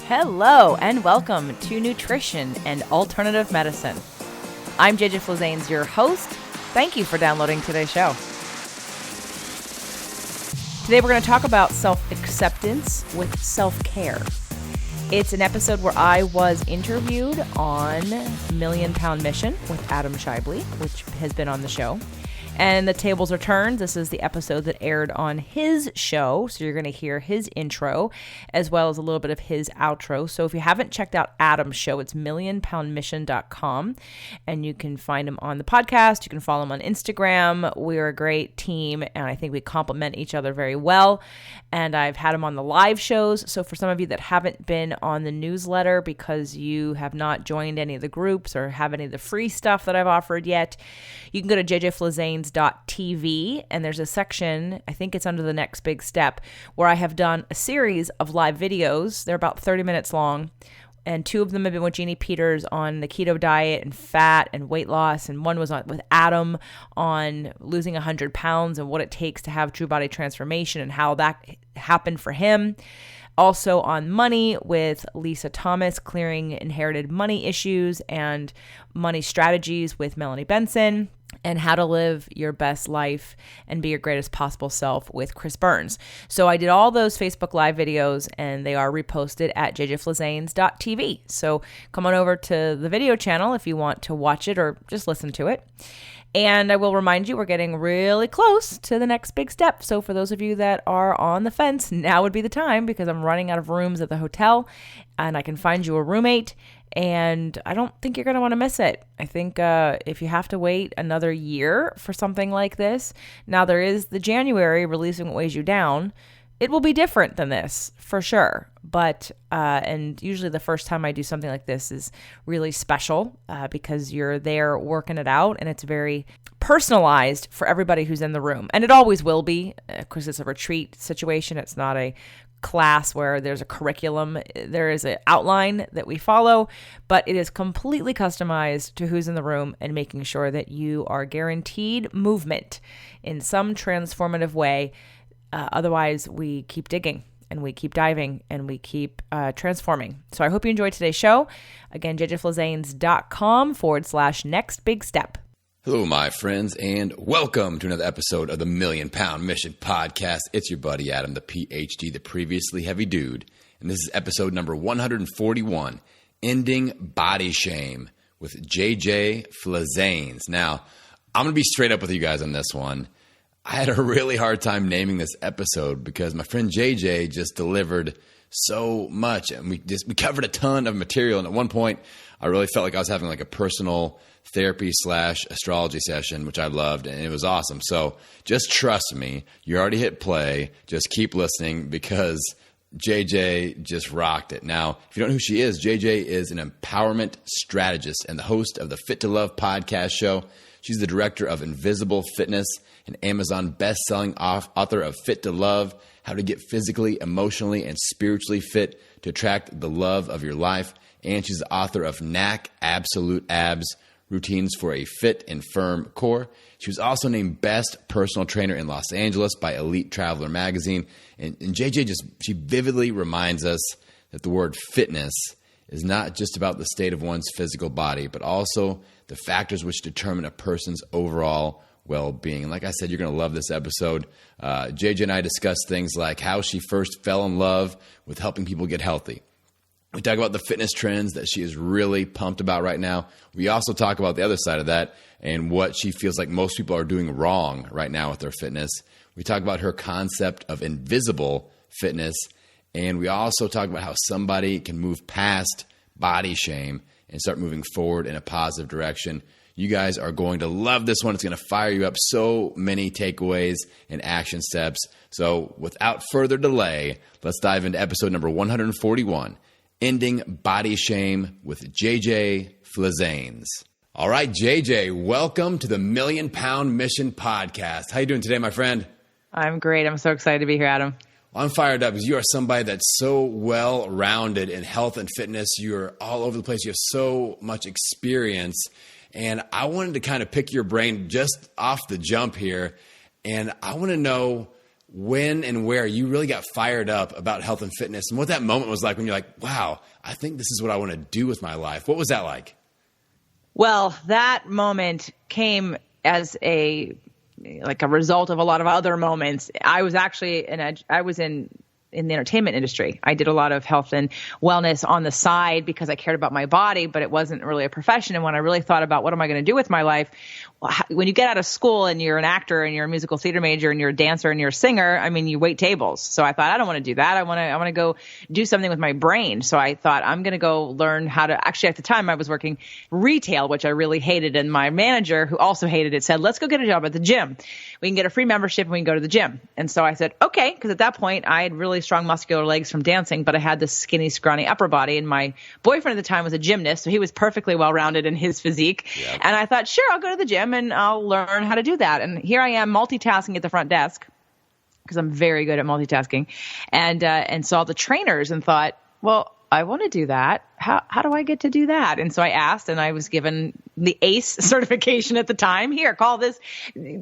Hello and welcome to Nutrition and Alternative Medicine. I'm JJ Flazanes, your host. Thank you for downloading today's show. Today we're going to talk about self-acceptance with self-care. It's an episode where I was interviewed on Million Pound Mission with Schaeuble, which has been on the show. And the tables are turned. This is the episode that aired on his show. So you're going to hear his intro as well as a little bit of his outro. So if you haven't checked out Adam's show, it's millionpoundmission.com. And you can find him on the podcast. You can follow him on Instagram. We're a great team. And I think we complement each other very well. And I've had him on the live shows. So for some of you that haven't been on the newsletter because you have not joined any of the groups or have any of the free stuff that I've offered yet, you can go to jjflazanes.tv, and there's a section, I think it's under the next big step, where I have done a series of live videos. They're about 30 minutes long, and two of them have been with Jeannie Peters on the keto diet and fat and weight loss, and one was with Adam on losing 100 pounds and what it takes to have true body transformation and how that happened for him. Also on money with Lisa Thomas, clearing inherited money issues and money strategies with Melanie Benson, and how to live your best life and be your greatest possible self with Chris Burns. So I did all those Facebook Live videos, and they are reposted at jjflazanes.tv. So come on over to the video channel if you want to watch it or just listen to it. And I will remind you, we're getting really close to the next big step. So for those of you that are on the fence, now would be the time, because I'm running out of rooms at the hotel and I can find you a roommate. And I don't think you're going to want to miss it. I think if you have to wait another year for something like this, now there is the January Releasing What Weighs You Down. It will be different than this for sure. But, and usually the first time I do something like this is really special because you're there working it out, and it's very personalized for everybody who's in the room. And it always will be, because it's a retreat situation. It's not a class where there's a curriculum. There is an outline that we follow, but it is completely customized to who's in the room and making sure that you are guaranteed movement in some transformative way. Otherwise, we keep digging and we keep diving and we keep transforming. So I hope you enjoyed today's show. Again, jjflazanes.com/next big step. Hello, my friends, and welcome to another episode of the Million Pound Mission Podcast. It's your buddy Adam, the PhD, the previously heavy dude. And this is episode number 141, Ending Body Shame with JJ Flazanes. Now, I'm going to be straight up with you guys on this one. I had a really hard time naming this episode because my friend JJ just delivered so much, and we covered a ton of material. And at one point, I really felt like I was having like a personal therapy / astrology session, which I loved, and it was awesome. So just trust me. You already hit play. Just keep listening because JJ just rocked it. Now, if you don't know who she is, JJ is an empowerment strategist and the host of the Fit to Love podcast show. She's the director of Invisible Fitness, an Amazon best-selling author of Fit to Love, How to Get Physically, Emotionally, and Spiritually Fit to Attract the Love of Your Life. And she's the author of NAC Absolute Abs, Routines for a Fit and Firm Core. She was also named Best Personal Trainer in Los Angeles by Elite Traveler magazine. And JJ she vividly reminds us that the word fitness is not just about the state of one's physical body, but also the factors which determine a person's overall well-being. And like I said, you're going to love this episode. JJ and I discussed things like how she first fell in love with helping people get healthy. We talk about the fitness trends that she is really pumped about right now. We also talk about the other side of that and what she feels like most people are doing wrong right now with their fitness. We talk about her concept of invisible fitness. And we also talk about how somebody can move past body shame and start moving forward in a positive direction. You guys are going to love this one. It's going to fire you up so many takeaways and action steps. So without further delay, let's dive into episode number 141. Ending Body Shame with JJ Flazanes. All right, JJ, welcome to the Million Pound Mission Podcast. How you doing today, my friend? I'm great. I'm so excited to be here, Adam. Well, I'm fired up because you are somebody that's so well-rounded in health and fitness. You're all over the place. You have so much experience. And I wanted to kind of pick your brain just off the jump here. And I want to know when and where you really got fired up about health and fitness and what that moment was like when you're like, wow, I think this is what I want to do with my life. What was that like? Well, that moment came as a result of a lot of other moments. I was actually in the entertainment industry. I did a lot of health and wellness on the side because I cared about my body, but it wasn't really a profession. And when I really thought about what am I going to do with my life, when you get out of school and you're an actor and you're a musical theater major and you're a dancer and you're a singer, I mean, you wait tables. So I thought, I don't want to do that. I want to go do something with my brain. So I thought I'm going to go learn how to, actually at the time I was working retail, which I really hated. And my manager, who also hated it, said, let's go get a job at the gym. We can get a free membership and we can go to the gym. And so I said, okay. Because at that point I had really strong muscular legs from dancing, but I had this skinny, scrawny upper body. And my boyfriend at the time was a gymnast. So he was perfectly well-rounded in his physique. Yep. And I thought, sure, I'll go to the gym and I'll learn how to do that. And here I am multitasking at the front desk because I'm very good at multitasking, and saw the trainers and thought, well, I want to do that. How do I get to do that? And so I asked, and I was given the ACE certification at the time. Here,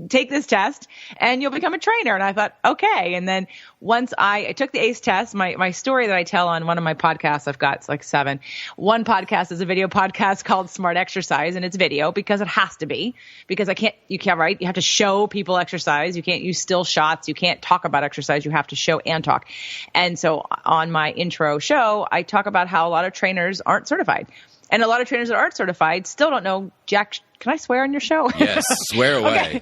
take this test and you'll become a trainer. And I thought, okay. And then once I took the ACE test, my story that I tell on one of my podcasts, I've got like 7. One podcast is a video podcast called Smart Exercise, and it's video because it has to be, because you have to show people exercise. You can't use still shots. You can't talk about exercise. You have to show and talk. And so on my intro show, I talk about how a lot of trainers aren't certified. And a lot of trainers that aren't certified still don't know jack. Can I swear on your show? Yes, swear away. Okay.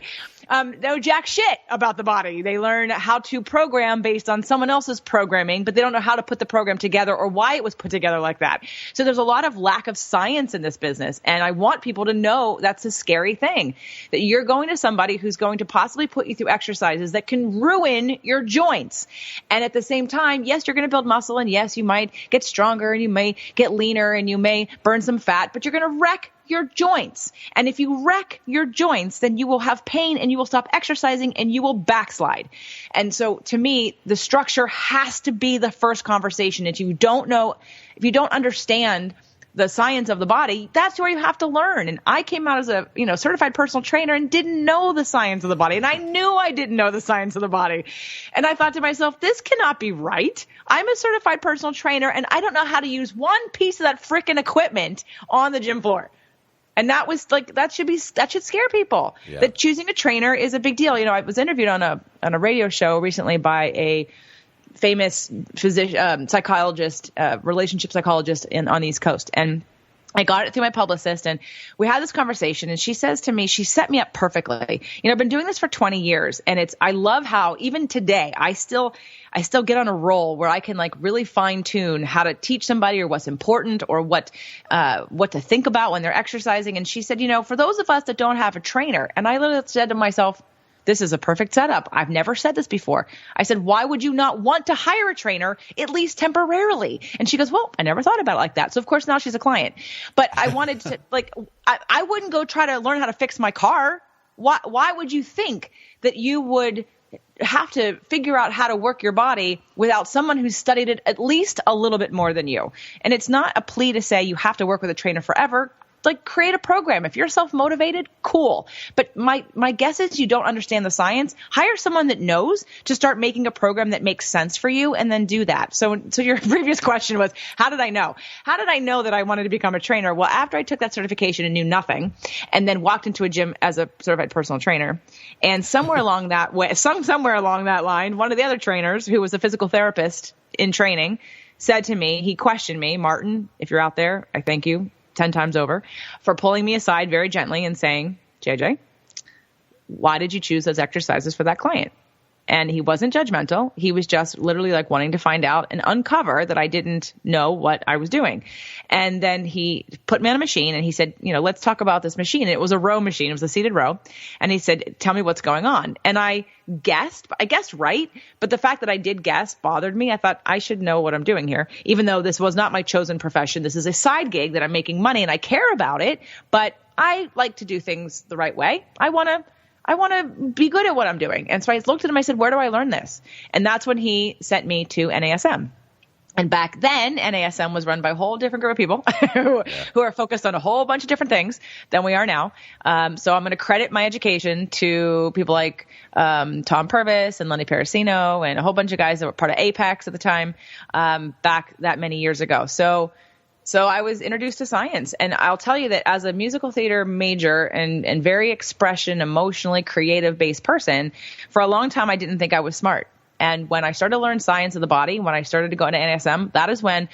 Know jack shit about the body. They learn how to program based on someone else's programming, but they don't know how to put the program together or why it was put together like that. So there's a lot of lack of science in this business. And I want people to know that's a scary thing, that you're going to somebody who's going to possibly put you through exercises that can ruin your joints. And at the same time, yes, you're going to build muscle, and yes, you might get stronger and you may get leaner and you may burn some fat, but you're going to wreck your joints. And if you wreck your joints, then you will have pain and you will stop exercising and you will backslide. And so to me, the structure has to be the first conversation. If you don't understand the science of the body, that's where you have to learn. And I came out as a, certified personal trainer and didn't know the science of the body. And I knew I didn't know the science of the body. And I thought to myself, this cannot be right. I'm a certified personal trainer and I don't know how to use one piece of that frickin' equipment on the gym floor. And that was like, that should scare people. Yeah. That choosing a trainer is a big deal. I was interviewed on a radio show recently by a famous physician, psychologist, relationship psychologist on the East Coast. And I got it through my publicist, and we had this conversation, and she says to me, she set me up perfectly. I've been doing this for 20 years, and I love how even today I still get on a roll where I can like really fine tune how to teach somebody or what's important or what to think about when they're exercising. And she said, for those of us that don't have a trainer, and I literally said to myself, this is a perfect setup. I've never said this before. I said, why would you not want to hire a trainer, at least temporarily? And she goes, well, I never thought about it like that. So of course now she's a client. But I wanted to I wouldn't go try to learn how to fix my car. Why would you think that you would have to figure out how to work your body without someone who's studied it at least a little bit more than you? And it's not a plea to say you have to work with a trainer forever. Like, create a program. If you're self-motivated, cool. But my guess is you don't understand the science. Hire someone that knows to start making a program that makes sense for you, and then do that. So your previous question was, how did I know? How did I know that I wanted to become a trainer? Well, after I took that certification and knew nothing, and then walked into a gym as a certified personal trainer, and somewhere along that line, one of the other trainers, who was a physical therapist in training, said to me, he questioned me, Martin, if you're out there, I thank you 10 times over for pulling me aside very gently and saying, JJ, why did you choose those exercises for that client? And he wasn't judgmental. He was just literally like wanting to find out and uncover that I didn't know what I was doing. And then he put me on a machine and he said, let's talk about this machine. And it was a row machine. It was a seated row. And he said, tell me what's going on. And I guessed right. But the fact that I did guess bothered me. I thought I should know what I'm doing here, even though this was not my chosen profession. This is a side gig that I'm making money and I care about it, but I like to do things the right way. I want to be good at what I'm doing. And so I looked at him, I said, where do I learn this? And that's when he sent me to NASM. And back then, NASM was run by a whole different group of people who are focused on a whole bunch of different things than we are now. So I'm going to credit my education to people like Tom Purvis and Lenny Parasino and a whole bunch of guys that were part of Apex at the time, back that many years ago. So I was introduced to science. And I'll tell you that as a musical theater major and very expression, emotionally creative-based person, for a long time I didn't think I was smart. And when I started to learn science of the body, when I started to go into NASM, that is when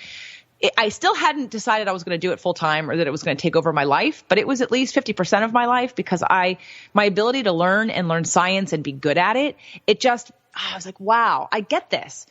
I still hadn't decided I was going to do it full time or that it was going to take over my life, but it was at least 50% of my life because my ability to learn science and be good at it, I was like, wow, I get this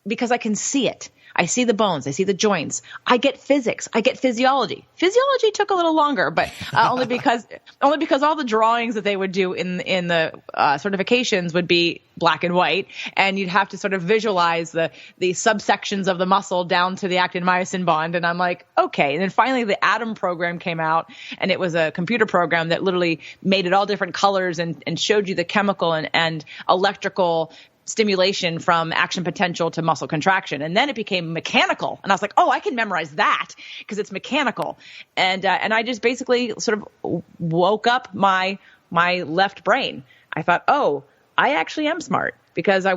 because I can see it. I see the bones. I see the joints. I get physics. I get physiology. Physiology took a little longer, but only because all the drawings that they would do in the certifications would be black and white, and you'd have to sort of visualize the subsections of the muscle down to the actin-myosin bond. And I'm like, okay. And then finally the ATOM program came out, and it was a computer program that literally made it all different colors and showed you the chemical and electrical stimulation from action potential to muscle contraction. And then it became mechanical. And I was like, oh, I can memorize that because it's mechanical. And I just basically sort of woke up my left brain. I thought, oh, I actually am smart because I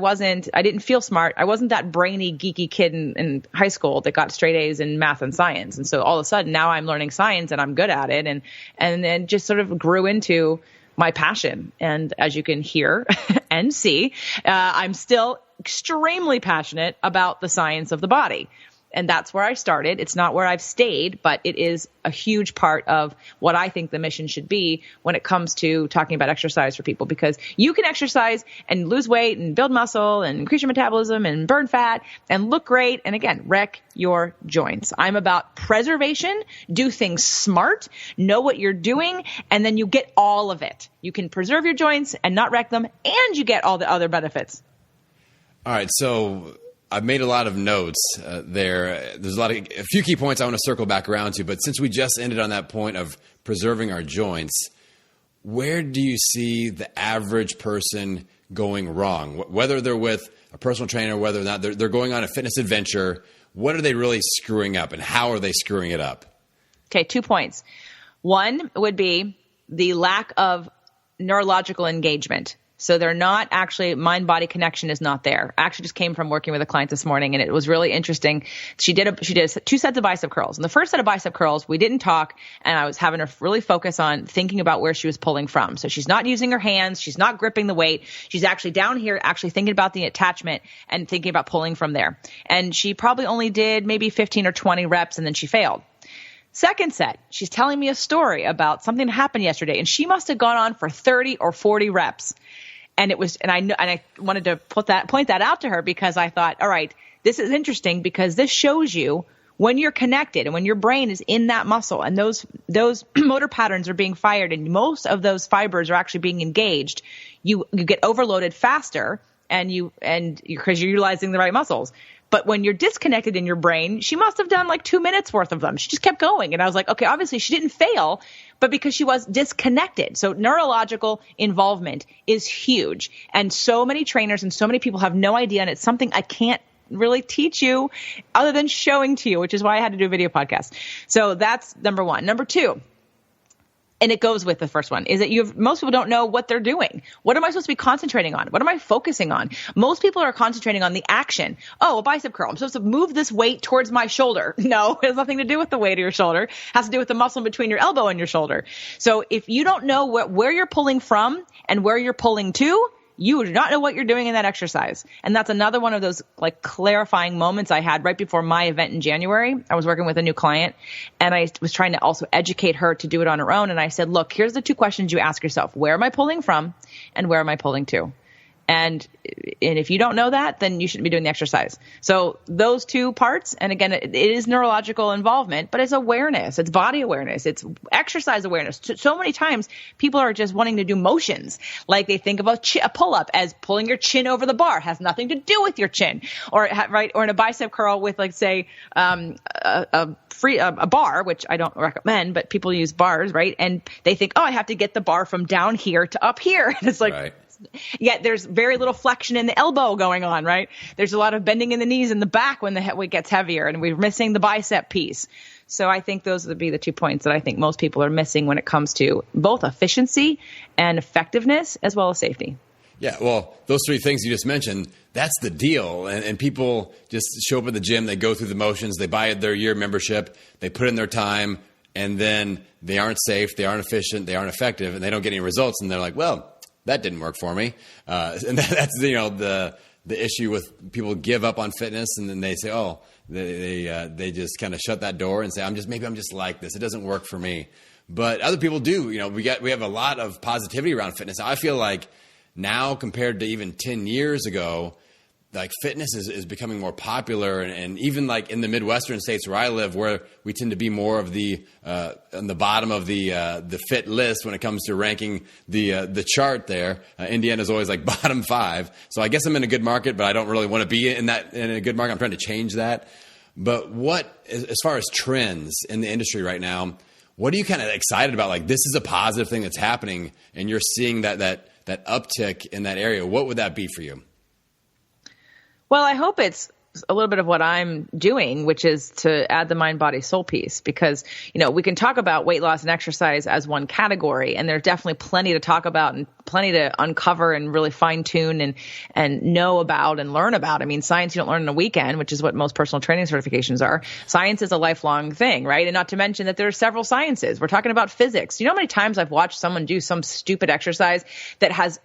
didn't feel smart. I wasn't that brainy, geeky kid in high school that got straight A's in math and science. And so all of a sudden now I'm learning science and I'm good at it. And then just sort of grew into my passion. And as you can hear and see, I'm still extremely passionate about the science of the body. And that's where I started. It's not where I've stayed, but it is a huge part of what I think the mission should be when it comes to talking about exercise for people, because you can exercise and lose weight and build muscle and increase your metabolism and burn fat and look great. And again, wreck your joints. I'm about preservation, do things smart, know what you're doing, and then you get all of it. You can preserve your joints and not wreck them, and you get all the other benefits. All right. So I've made a lot of notes there. There's a few key points I want to circle back around to, but since we just ended on that point of preserving our joints, where do you see the average person going wrong? Whether they're with a personal trainer, whether or not they're going on a fitness adventure, what are they really screwing up and how are they screwing it up? Okay, 2 points. One would be the lack of neurological engagement. So they're not actually, mind-body connection is not there. I actually just came from working with a client this morning, and it was really interesting. She did 2 sets of bicep curls. And the first set of bicep curls, we didn't talk, and I was having her really focus on thinking about where she was pulling from. So she's not using her hands. She's not gripping the weight. She's actually down here actually thinking about the attachment and thinking about pulling from there. And she probably only did maybe 15 or 20 reps, and then she failed. Second set, she's telling me a story about something that happened yesterday, and she must have gone on for 30 or 40 reps. And I wanted to point that out to her because I thought, all right, this is interesting because this shows you when you're connected and when your brain is in that muscle and those motor patterns are being fired and most of those fibers are actually being engaged, you get overloaded faster because you're utilizing the right muscles. But when you're disconnected in your brain, she must have done like 2 minutes worth of them. She just kept going. And I was like, okay, obviously she didn't fail, but because she was disconnected. So neurological involvement is huge. And so many trainers and so many people have no idea. And it's something I can't really teach you other than showing to you, which is why I had to do a video podcast. So that's number one. Number two, and it goes with the first one, is that most people don't know what they're doing. What am I supposed to be concentrating on? What am I focusing on? Most people are concentrating on the action. Oh, a bicep curl. I'm supposed to move this weight towards my shoulder. No, it has nothing to do with the weight of your shoulder. It has to do with the muscle between your elbow and your shoulder. So if you don't know where you're pulling from and where you're pulling to, you do not know what you're doing in that exercise. And that's another one of those like clarifying moments I had right before my event in January. I was working with a new client and I was trying to also educate her to do it on her own. And I said, look, here's the 2 questions you ask yourself. Where am I pulling from and where am I pulling to? And if you don't know that, then you shouldn't be doing the exercise. So those 2 parts, and again, it is neurological involvement, but it's awareness, it's body awareness, it's exercise awareness. So many times people are just wanting to do motions. Like they think about a pull-up as pulling your chin over the bar, has nothing to do with your chin. Or in a bicep curl with like say a bar, which I don't recommend, but people use bars, right? And they think, oh, I have to get the bar from down here to up here. And it's like, right. yet there's very little flexion in the elbow going on, right? There's a lot of bending in the knees and the back when the weight gets heavier, and we're missing the bicep piece. So I think those would be the 2 points that I think most people are missing when it comes to both efficiency and effectiveness as well as safety. Yeah, well, those 3 things you just mentioned, that's the deal. And people just show up at the gym, they go through the motions, they buy their year membership, they put in their time, and then they aren't safe, they aren't efficient, they aren't effective, and they don't get any results. And they're like, well, that didn't work for me. And that's, the issue with people give up on fitness, and then they say, oh, they just kind of shut that door and say, maybe I'm just like this. It doesn't work for me. But other people do. We have a lot of positivity around fitness. I feel like now compared to even 10 years ago, like fitness is becoming more popular, and even like in the Midwestern states where I live, where we tend to be more of the on the bottom of the fit list when it comes to ranking the chart there. Indiana's always like bottom 5. So I guess I'm in a good market, but I don't really want to be in a good market. I'm trying to change that. But as far as trends in the industry right now, what are you kind of excited about? Like, this is a positive thing that's happening, and you're seeing that uptick in that area. What would that be for you? Well, I hope it's a little bit of what I'm doing, which is to add the mind, body, soul piece, because, we can talk about weight loss and exercise as one category, and there's definitely plenty to talk about and plenty to uncover and really fine tune and know about and learn about. I mean, science you don't learn in a weekend, which is what most personal training certifications are. Science is a lifelong thing, right? And not to mention that there are several sciences. We're talking about physics. You know how many times I've watched someone do some stupid exercise that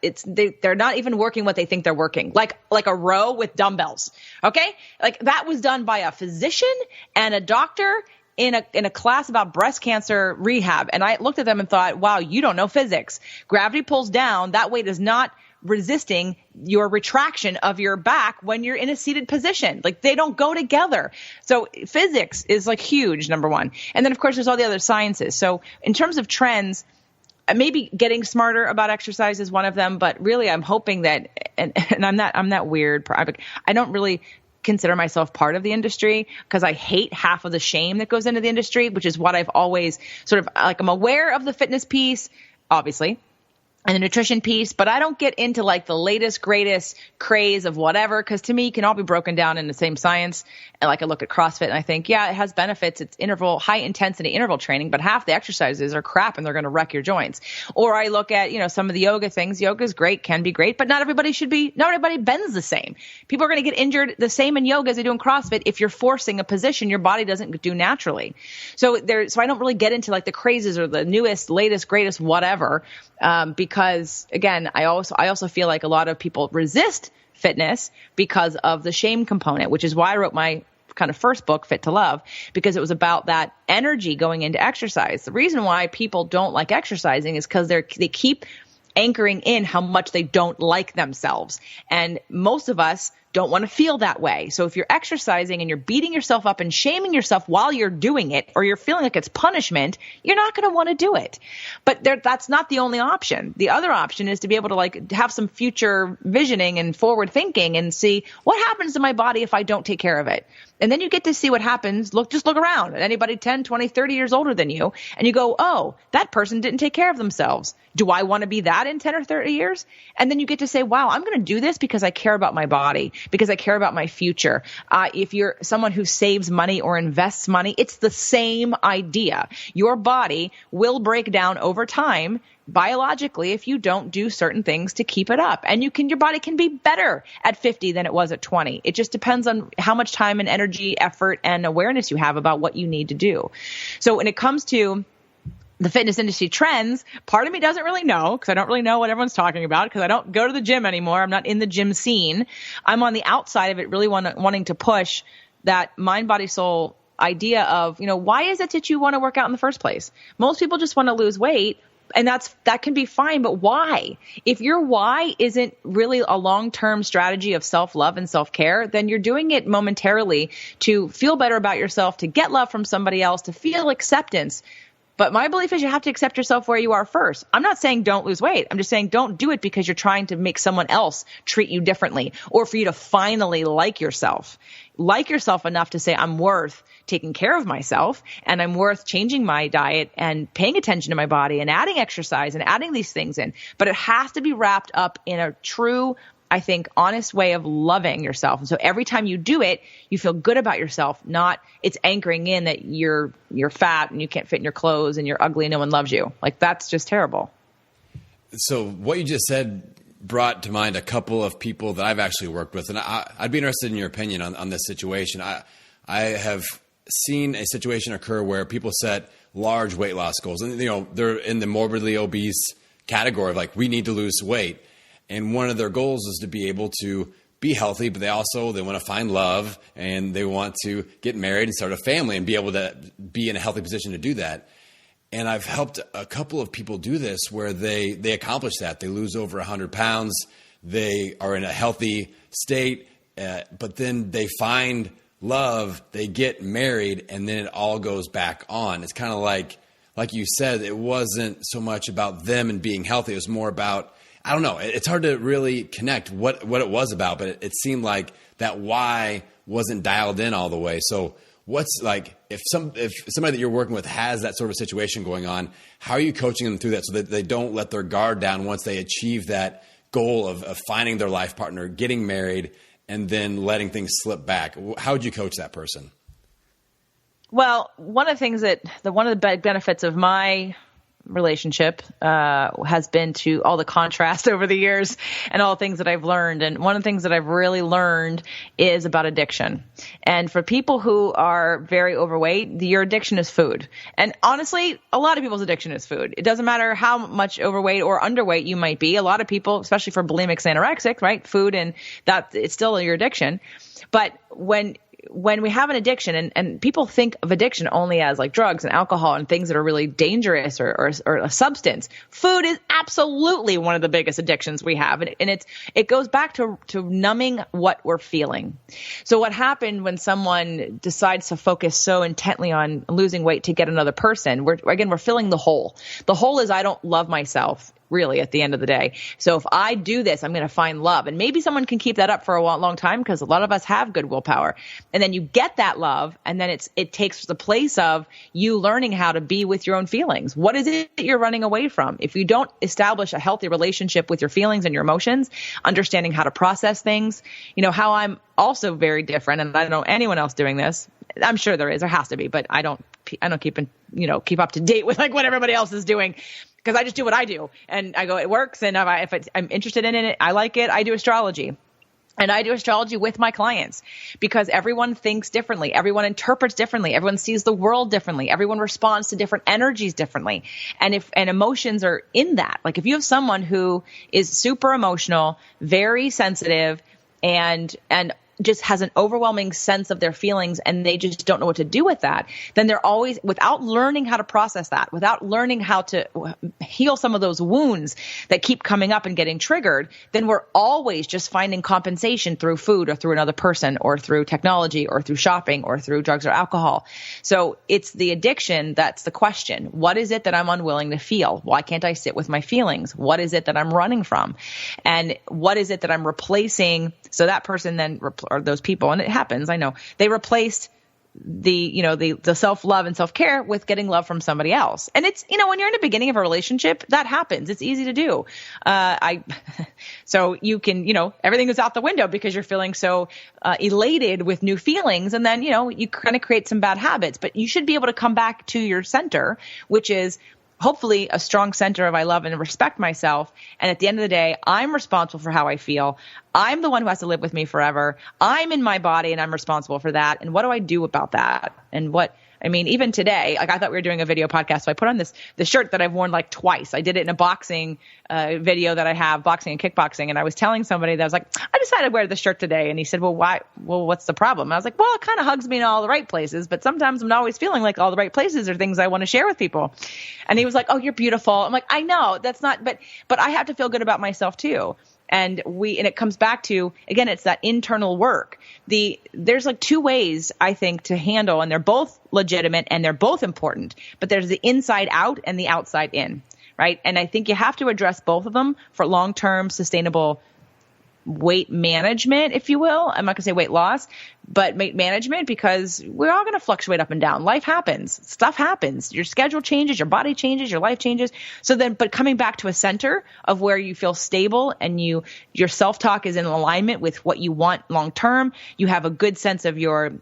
they're not even working what they think they're working, like a row with dumbbells. Okay? Like that was done by a physician and a doctor in a class about breast cancer rehab. And I looked at them and thought, wow, you don't know physics. Gravity pulls down. That weight is not resisting your retraction of your back when you're in a seated position. Like they don't go together. So physics is like huge, number one. And then of course there's all the other sciences. So in terms of trends, maybe getting smarter about exercise is one of them, but really I'm hoping that, and I'm that weird. I don't really consider myself part of the industry because I hate half of the shame that goes into the industry, which is what I've always sort of like, I'm aware of the fitness piece, obviously, and the nutrition piece, but I don't get into like the latest, greatest craze of whatever, because to me, it can all be broken down in the same science. And like I look at CrossFit and I think, yeah, it has benefits. It's high intensity interval training, but half the exercises are crap and they're going to wreck your joints. Or I look at, some of the yoga things. Yoga is great, can be great, but not everybody bends the same. People are going to get injured the same in yoga as they do in CrossFit if you're forcing a position your body doesn't do naturally. So I don't really get into like the crazes or the newest, latest, greatest, whatever, because again, I also feel like a lot of people resist fitness because of the shame component, which is why I wrote my kind of first book, Fit to Love, because it was about that energy going into exercise. The reason why people don't like exercising is because they keep anchoring in how much they don't like themselves. And most of us don't want to feel that way. So if you're exercising and you're beating yourself up and shaming yourself while you're doing it, or you're feeling like it's punishment, you're not going to want to do it. But that's not the only option. The other option is to be able to like have some future visioning and forward thinking and see what happens to my body if I don't take care of it. And then you get to see what happens. Just look around at anybody 10, 20, 30 years older than you, and you go, oh, that person didn't take care of themselves. Do I want to be that in 10 or 30 years? And then you get to say, wow, I'm going to do this because I care about my body, because I care about my future. If you're someone who saves money or invests money, it's the same idea. Your body will break down over time biologically if you don't do certain things to keep it up. And your body can be better at 50 than it was at 20. It just depends on how much time and energy, effort, and awareness you have about what you need to do. So when it comes to the fitness industry trends, part of me doesn't really know, because I don't really know what everyone's talking about, because I don't go to the gym anymore. I'm not in the gym scene. I'm on the outside of it, really wanting to push that mind, body, soul idea of, why is it that you want to work out in the first place? Most people just want to lose weight. And that can be fine, but why? If your why isn't really a long-term strategy of self-love and self-care, then you're doing it momentarily to feel better about yourself, to get love from somebody else, to feel acceptance. But my belief is you have to accept yourself where you are first. I'm not saying don't lose weight. I'm just saying don't do it because you're trying to make someone else treat you differently, or for you to finally like yourself. Like yourself enough to say, I'm worth taking care of myself, and I'm worth changing my diet and paying attention to my body and adding exercise and adding these things in. But it has to be wrapped up in a true, I think, honest way of loving yourself. And so every time you do it, you feel good about yourself, not it's anchoring in that you're fat and you can't fit in your clothes and you're ugly and no one loves you. Like, that's just terrible. So what you just said brought to mind a couple of people that I've actually worked with, and I'd be interested in your opinion on this situation. I have seen a situation occur where people set large weight loss goals, and they're in the morbidly obese category of like, we need to lose weight. And one of their goals is to be able to be healthy, but they want to find love, and they want to get married and start a family and be able to be in a healthy position to do that. And I've helped a couple of people do this where they accomplish that. They lose over 100 pounds. They are in a healthy state, but then they find love, they get married, and then it all goes back on. It's kind of like you said, it wasn't so much about them and being healthy. It was more about, I don't know. It's hard to really connect what it was about, but it seemed like that why wasn't dialed in all the way. So what's like, if somebody that you're working with has that sort of situation going on, how are you coaching them through that so that they don't let their guard down once they achieve that goal of finding their life partner, getting married, and then letting things slip back? How would you coach that person? Well, one of the big benefits of my relationship has been to all the contrast over the years and all the things that I've learned. And one of the things that I've really learned is about addiction. And for people who are very overweight, your addiction is food. And honestly, a lot of people's addiction is food. It doesn't matter how much overweight or underweight you might be. A lot of people, especially for bulimics, anorexics, right? Food, and that it's still your addiction. But when we have an addiction, and people think of addiction only as like drugs and alcohol and things that are really dangerous or a substance, food is absolutely one of the biggest addictions we have. And it goes back to numbing what we're feeling. So what happened when someone decides to focus so intently on losing weight to get another person, we're filling the hole. The hole is, I don't love myself, really, at the end of the day. So if I do this, I'm going to find love. And maybe someone can keep that up for a long time, because a lot of us have good willpower. And then you get that love, and then it takes the place of you learning how to be with your own feelings. What is it that you're running away from? If you don't establish a healthy relationship with your feelings and your emotions, understanding how to process things, how I'm also very different, and I don't know anyone else doing this. I'm sure there has to be, but I don't keep up to date with like what everybody else is doing, because I just do what I do, and I go, it works. And if I'm interested in it, I like it. I do astrology. And I do astrology with my clients, because everyone thinks differently. Everyone interprets differently. Everyone sees the world differently. Everyone responds to different energies differently. And emotions are in that. Like, if you have someone who is super emotional, very sensitive, and just has an overwhelming sense of their feelings, and they just don't know what to do with that, then they're always, without learning how to process that, without learning how to heal some of those wounds that keep coming up and getting triggered, then we're always just finding compensation through food or through another person or through technology or through shopping or through drugs or alcohol. So it's the addiction that's the question. What is it that I'm unwilling to feel? Why can't I sit with my feelings? What is it that I'm running from? And what is it that I'm replacing? So that person then, or those people, and it happens, I know, they replaced the self-love and self-care with getting love from somebody else. And it's, when you're in the beginning of a relationship, that happens. It's easy to do. So you can, everything goes out the window because you're feeling so elated with new feelings. And then, you kind of create some bad habits, but you should be able to come back to your center, which is hopefully a strong center of I love and respect myself. And at the end of the day, I'm responsible for how I feel. I'm the one who has to live with me forever. I'm in my body, and I'm responsible for that. And what do I do about that? And even today, like, I thought we were doing a video podcast, so I put on the shirt that I've worn like twice. I did it in a boxing video that I have, boxing and kickboxing, and I was telling somebody that I was like, I decided to wear this shirt today, and he said, well, why? Well, what's the problem? And I was like, well, it kind of hugs me in all the right places, but sometimes I'm not always feeling like all the right places are things I want to share with people. And he was like, oh, you're beautiful. I'm like, I know that's not, but I have to feel good about myself too. And it comes back to, again, it's that internal work. There's like two ways I think to handle, and they're both legitimate and they're both important, but there's the inside out and the outside in, right? And I think you have to address both of them for long-term sustainable weight management, if you will. I'm not going to say weight loss, but weight management, because we're all going to fluctuate up and down. Life happens. Stuff happens. Your schedule changes, your body changes, your life changes. But coming back to a center of where you feel stable and your self-talk is in alignment with what you want long term. You have a good sense of your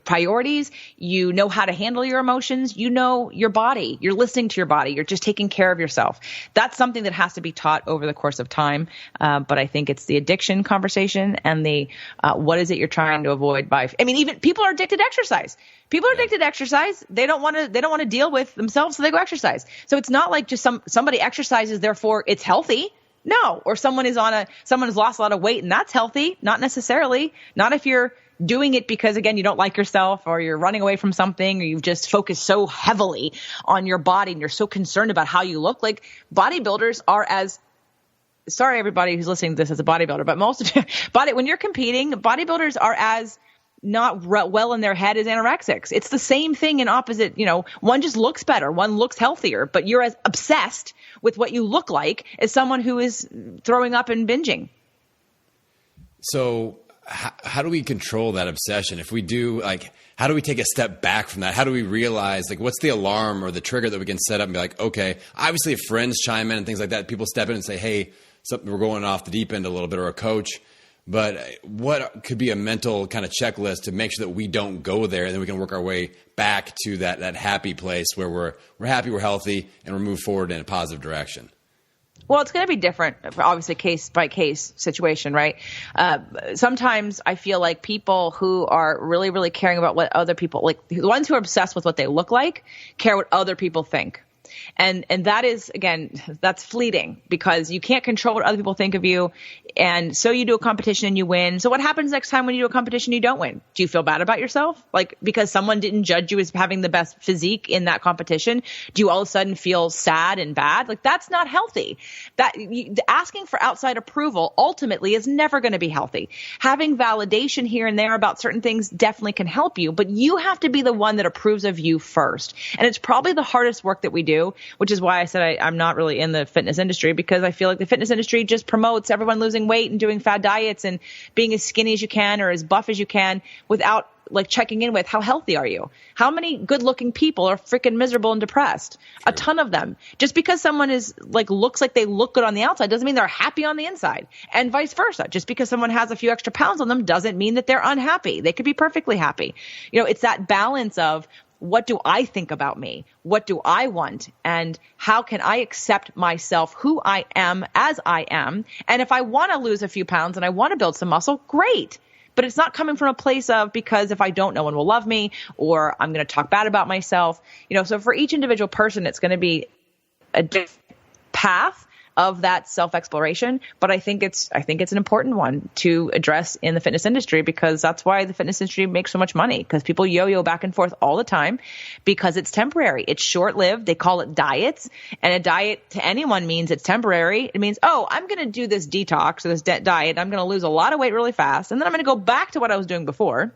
priorities. You know how to handle your emotions. You know your body. You're listening to your body. You're just taking care of yourself. That's something that has to be taught over the course of time. But I think it's the addiction conversation and what is it you're trying to avoid even people are addicted to exercise. People are addicted to exercise. They don't want to deal with themselves, so they go exercise. So it's not like just somebody exercises, therefore it's healthy. No. Or someone has lost a lot of weight and that's healthy. Not necessarily. Not if you're doing it because, again, you don't like yourself or you're running away from something or you've just focused so heavily on your body and you're so concerned about how you look. Like bodybuilders are sorry, everybody who's listening to this as a bodybuilder, but most of when you're competing, bodybuilders are as not well in their head as anorexics. It's the same thing in opposite, one just looks better, one looks healthier, but you're as obsessed with what you look like as someone who is throwing up and binging. So how do we control that obsession? If we do, how do we take a step back from that? How do we realize, what's the alarm or the trigger that we can set up and be like, okay, obviously if friends chime in and things like that, people step in and say, hey, we're going off the deep end a little bit, or a coach. But what could be a mental kind of checklist to make sure that we don't go there, and then we can work our way back to that happy place where we're happy, we're healthy, and we're moving forward in a positive direction? Well, it's going to be different, obviously, case by case situation, right? Sometimes I feel like people who are really, really caring about what other people, like the ones who are obsessed with what they look like, care what other people think. And that is, again, that's fleeting because you can't control what other people think of you. And so you do a competition and you win. So what happens next time when you do a competition and you don't win? Do you feel bad about yourself? Because someone didn't judge you as having the best physique in that competition, do you all of a sudden feel sad and bad? That's not healthy. Asking for outside approval ultimately is never going to be healthy. Having validation here and there about certain things definitely can help you, but you have to be the one that approves of you first. And it's probably the hardest work that we do, which is why I said I'm not really in the fitness industry, because I feel like the fitness industry just promotes everyone losing weight and doing fad diets and being as skinny as you can or as buff as you can without checking in with how healthy are you? How many good looking people are freaking miserable and depressed? True. A ton of them. Just because someone is looks like they look good on the outside doesn't mean they're happy on the inside, and vice versa. Just because someone has a few extra pounds on them doesn't mean that they're unhappy. They could be perfectly happy. It's that balance of, what do I think about me? What do I want? And how can I accept myself, who I am as I am? And if I want to lose a few pounds and I want to build some muscle, great. But it's not coming from a place of, because if I don't, no one will love me, or I'm going to talk bad about myself. So for each individual person, it's going to be a different path of that self-exploration. But I think it's an important one to address in the fitness industry, because that's why the fitness industry makes so much money, because people yo-yo back and forth all the time because it's temporary. It's short-lived. They call it diets, and a diet to anyone means it's temporary. It means, I'm going to do this detox or this diet. I'm going to lose a lot of weight really fast, and then I'm going to go back to what I was doing before.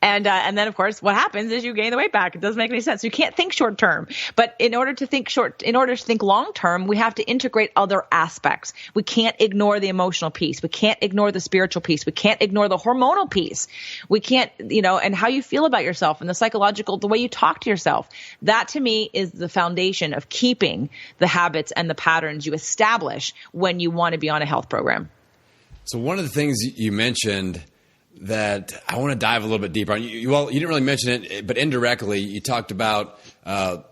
And then, of course, what happens is you gain the weight back. It doesn't make any sense. So you can't think short term. But in order to think long term, we have to integrate other aspects. We can't ignore the emotional piece. We can't ignore the spiritual piece. We can't ignore the hormonal piece. We can't, and how you feel about yourself and the psychological, the way you talk to yourself. That to me is the foundation of keeping the habits and the patterns you establish when you want to be on a health program. So one of the things you mentioned that I want to dive a little bit deeper on. You didn't really mention it, but indirectly you talked about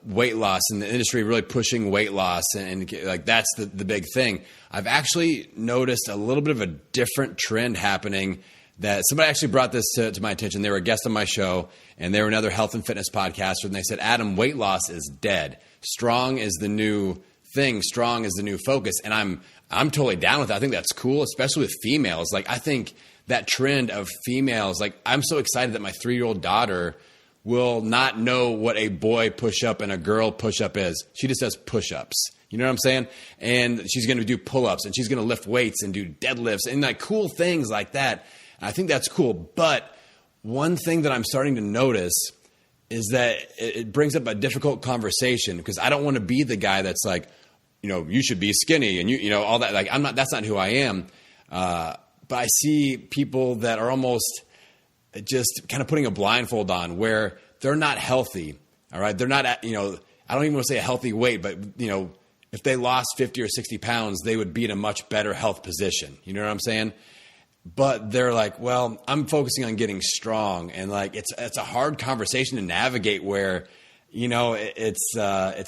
weight loss and the industry really pushing weight loss, and that's the big thing. I've actually noticed a little bit of a different trend happening. That somebody actually brought this to my attention. They were a guest on my show, and they were another health and fitness podcaster, and they said, Adam, weight loss is dead. Strong is the new thing. Strong is the new focus. And I'm totally down with that. I think that's cool, especially with females. I think that trend of females, I'm so excited that my 3-year-old daughter will not know what a boy push-up and a girl push-up is. She just does push-ups. You know what I'm saying? And she's going to do pull-ups and she's going to lift weights and do deadlifts and like cool things like that. I think that's cool. But one thing that I'm starting to notice is that it brings up a difficult conversation, because I don't want to be the guy that's like, you should be skinny and you know, all that. Like, that's not who I am. But I see people that are almost just kind of putting a blindfold on, where they're not healthy. All right. They're not at, I don't even want to say a healthy weight, but if they lost 50 or 60 pounds, they would be in a much better health position. You know what I'm saying? But they're like, well, I'm focusing on getting strong. And like, it's a hard conversation to navigate, where, it's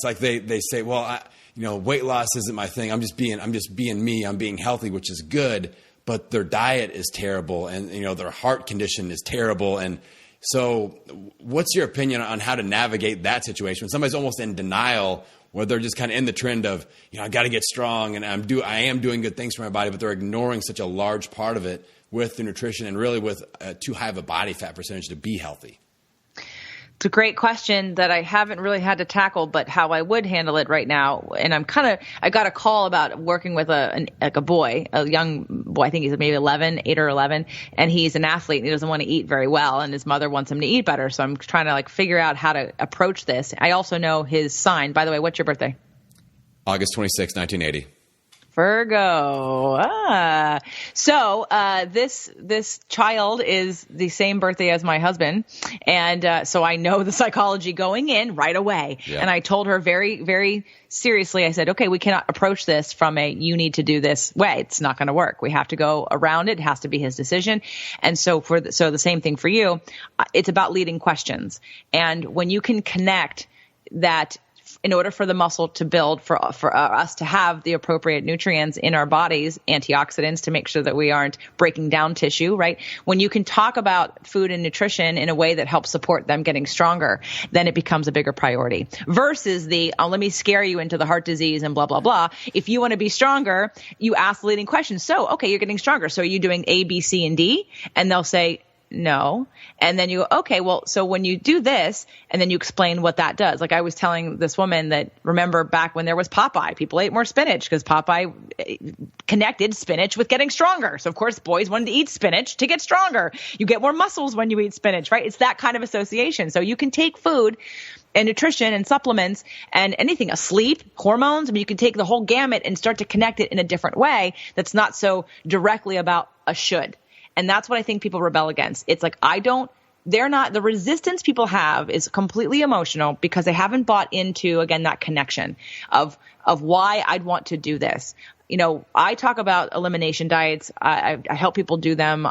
like they say, well, weight loss isn't my thing. I'm just being me. I'm being healthy, which is good, but their diet is terrible. And, their heart condition is terrible. And so what's your opinion on how to navigate that situation when somebody's almost in denial, where they're just kind of in the trend of, I got to get strong and I am doing good things for my body, but they're ignoring such a large part of it with the nutrition and really with too high of a body fat percentage to be healthy? It's a great question that I haven't really had to tackle, but how I would handle it right now. And I got a call about working with a young boy. I think he's maybe 8 or 11, and he's an athlete and he doesn't want to eat very well, and his mother wants him to eat better. So I'm trying to figure out how to approach this. I also know his sign. By the way, what's your birthday? August 26, 1980. Virgo. So this child is the same birthday as my husband. And so I know the psychology going in right away. Yeah. And I told her very, very seriously, I said, okay, we cannot approach this from you need to do this way. It's not going to work. We have to go around it. It has to be his decision. And so the same thing for you. It's about leading questions. And when you can connect that, in order for the muscle to build, for us to have the appropriate nutrients in our bodies, antioxidants to make sure that we aren't breaking down tissue, right? When you can talk about food and nutrition in a way that helps support them getting stronger, then it becomes a bigger priority versus let me scare you into the heart disease and blah, blah, blah. If you want to be stronger, you ask the leading questions. So, okay, you're getting stronger. So are you doing A, B, C, and D? And they'll say, no. And then you go, okay, well, so when you do this, and then you explain what that does. Like I was telling this woman that, remember back when there was Popeye, people ate more spinach because Popeye connected spinach with getting stronger. So of course, boys wanted to eat spinach to get stronger. You get more muscles when you eat spinach, right? It's that kind of association. So you can take food and nutrition and supplements and anything, sleep, hormones. I mean, you can take the whole gamut and start to connect it in a different way that's not so directly about a should. And that's what I think people rebel against. It's like, the resistance people have is completely emotional because they haven't bought into, again, that connection of why I'd want to do this. I talk about elimination diets. I help people do them.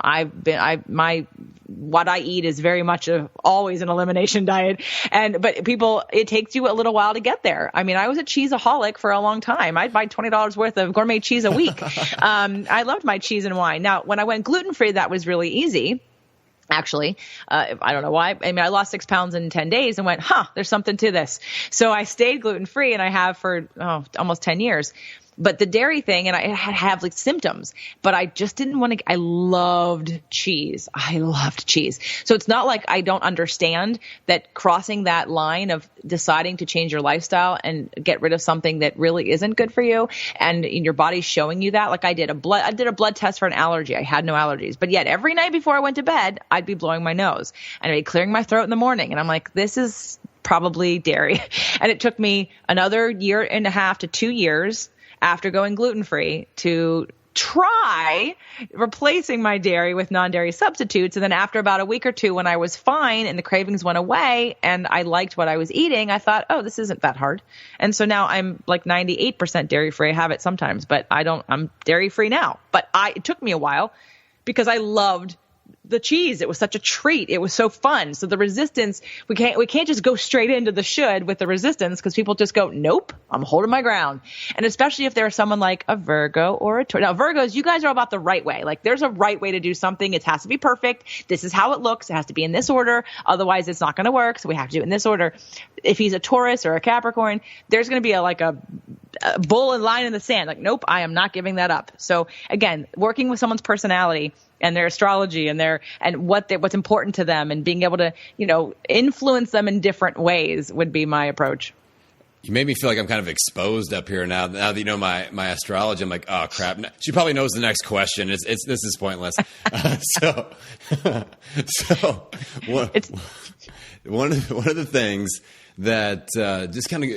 What I eat is very much always an elimination diet. But it takes you a little while to get there. I mean, I was a cheeseaholic for a long time. I'd buy $20 worth of gourmet cheese a week. I loved my cheese and wine. Now, when I went gluten-free, that was really easy. Actually, I don't know why. I mean, I lost 6 pounds in 10 days and went, there's something to this. So I stayed gluten-free, and I have for almost 10 years. But the dairy thing, and I have symptoms, but I just didn't want to. I loved cheese. So it's not like I don't understand that crossing that line of deciding to change your lifestyle and get rid of something that really isn't good for you, and your body's showing you that. Like I did a blood test for an allergy. I had no allergies, but yet every night before I went to bed, I'd be blowing my nose and I'd be clearing my throat in the morning, and I'm like, this is probably dairy. And it took me another 1.5 to 2 years after going gluten-free to try replacing my dairy with non-dairy substitutes. And then after about a week or two, when I was fine and the cravings went away and I liked what I was eating, I thought, this isn't that hard. And so now I'm like 98% dairy-free. I have it sometimes, but I'm dairy-free now. But it took me a while because I loved the cheese. It was such a treat. It was so fun. So the resistance, we can't just go straight into the should with the resistance, because people just go, nope, I'm holding my ground. And especially if there's someone like a Virgo or a Taurus. Now, Virgos, you guys are about the right way. Like there's a right way to do something. It has to be perfect. This is how it looks. It has to be in this order. Otherwise it's not going to work. So we have to do it in this order. If he's a Taurus or a Capricorn, there's going to be a bull and line in the sand. Like, nope, I am not giving that up. So again, working with someone's personality and their astrology and what's important to them, and being able to, influence them in different ways would be my approach. You made me feel like I'm kind of exposed up here now. Now that you know my astrology, I'm like, oh crap. She probably knows the next question. This is pointless. So one of the things that just kind of,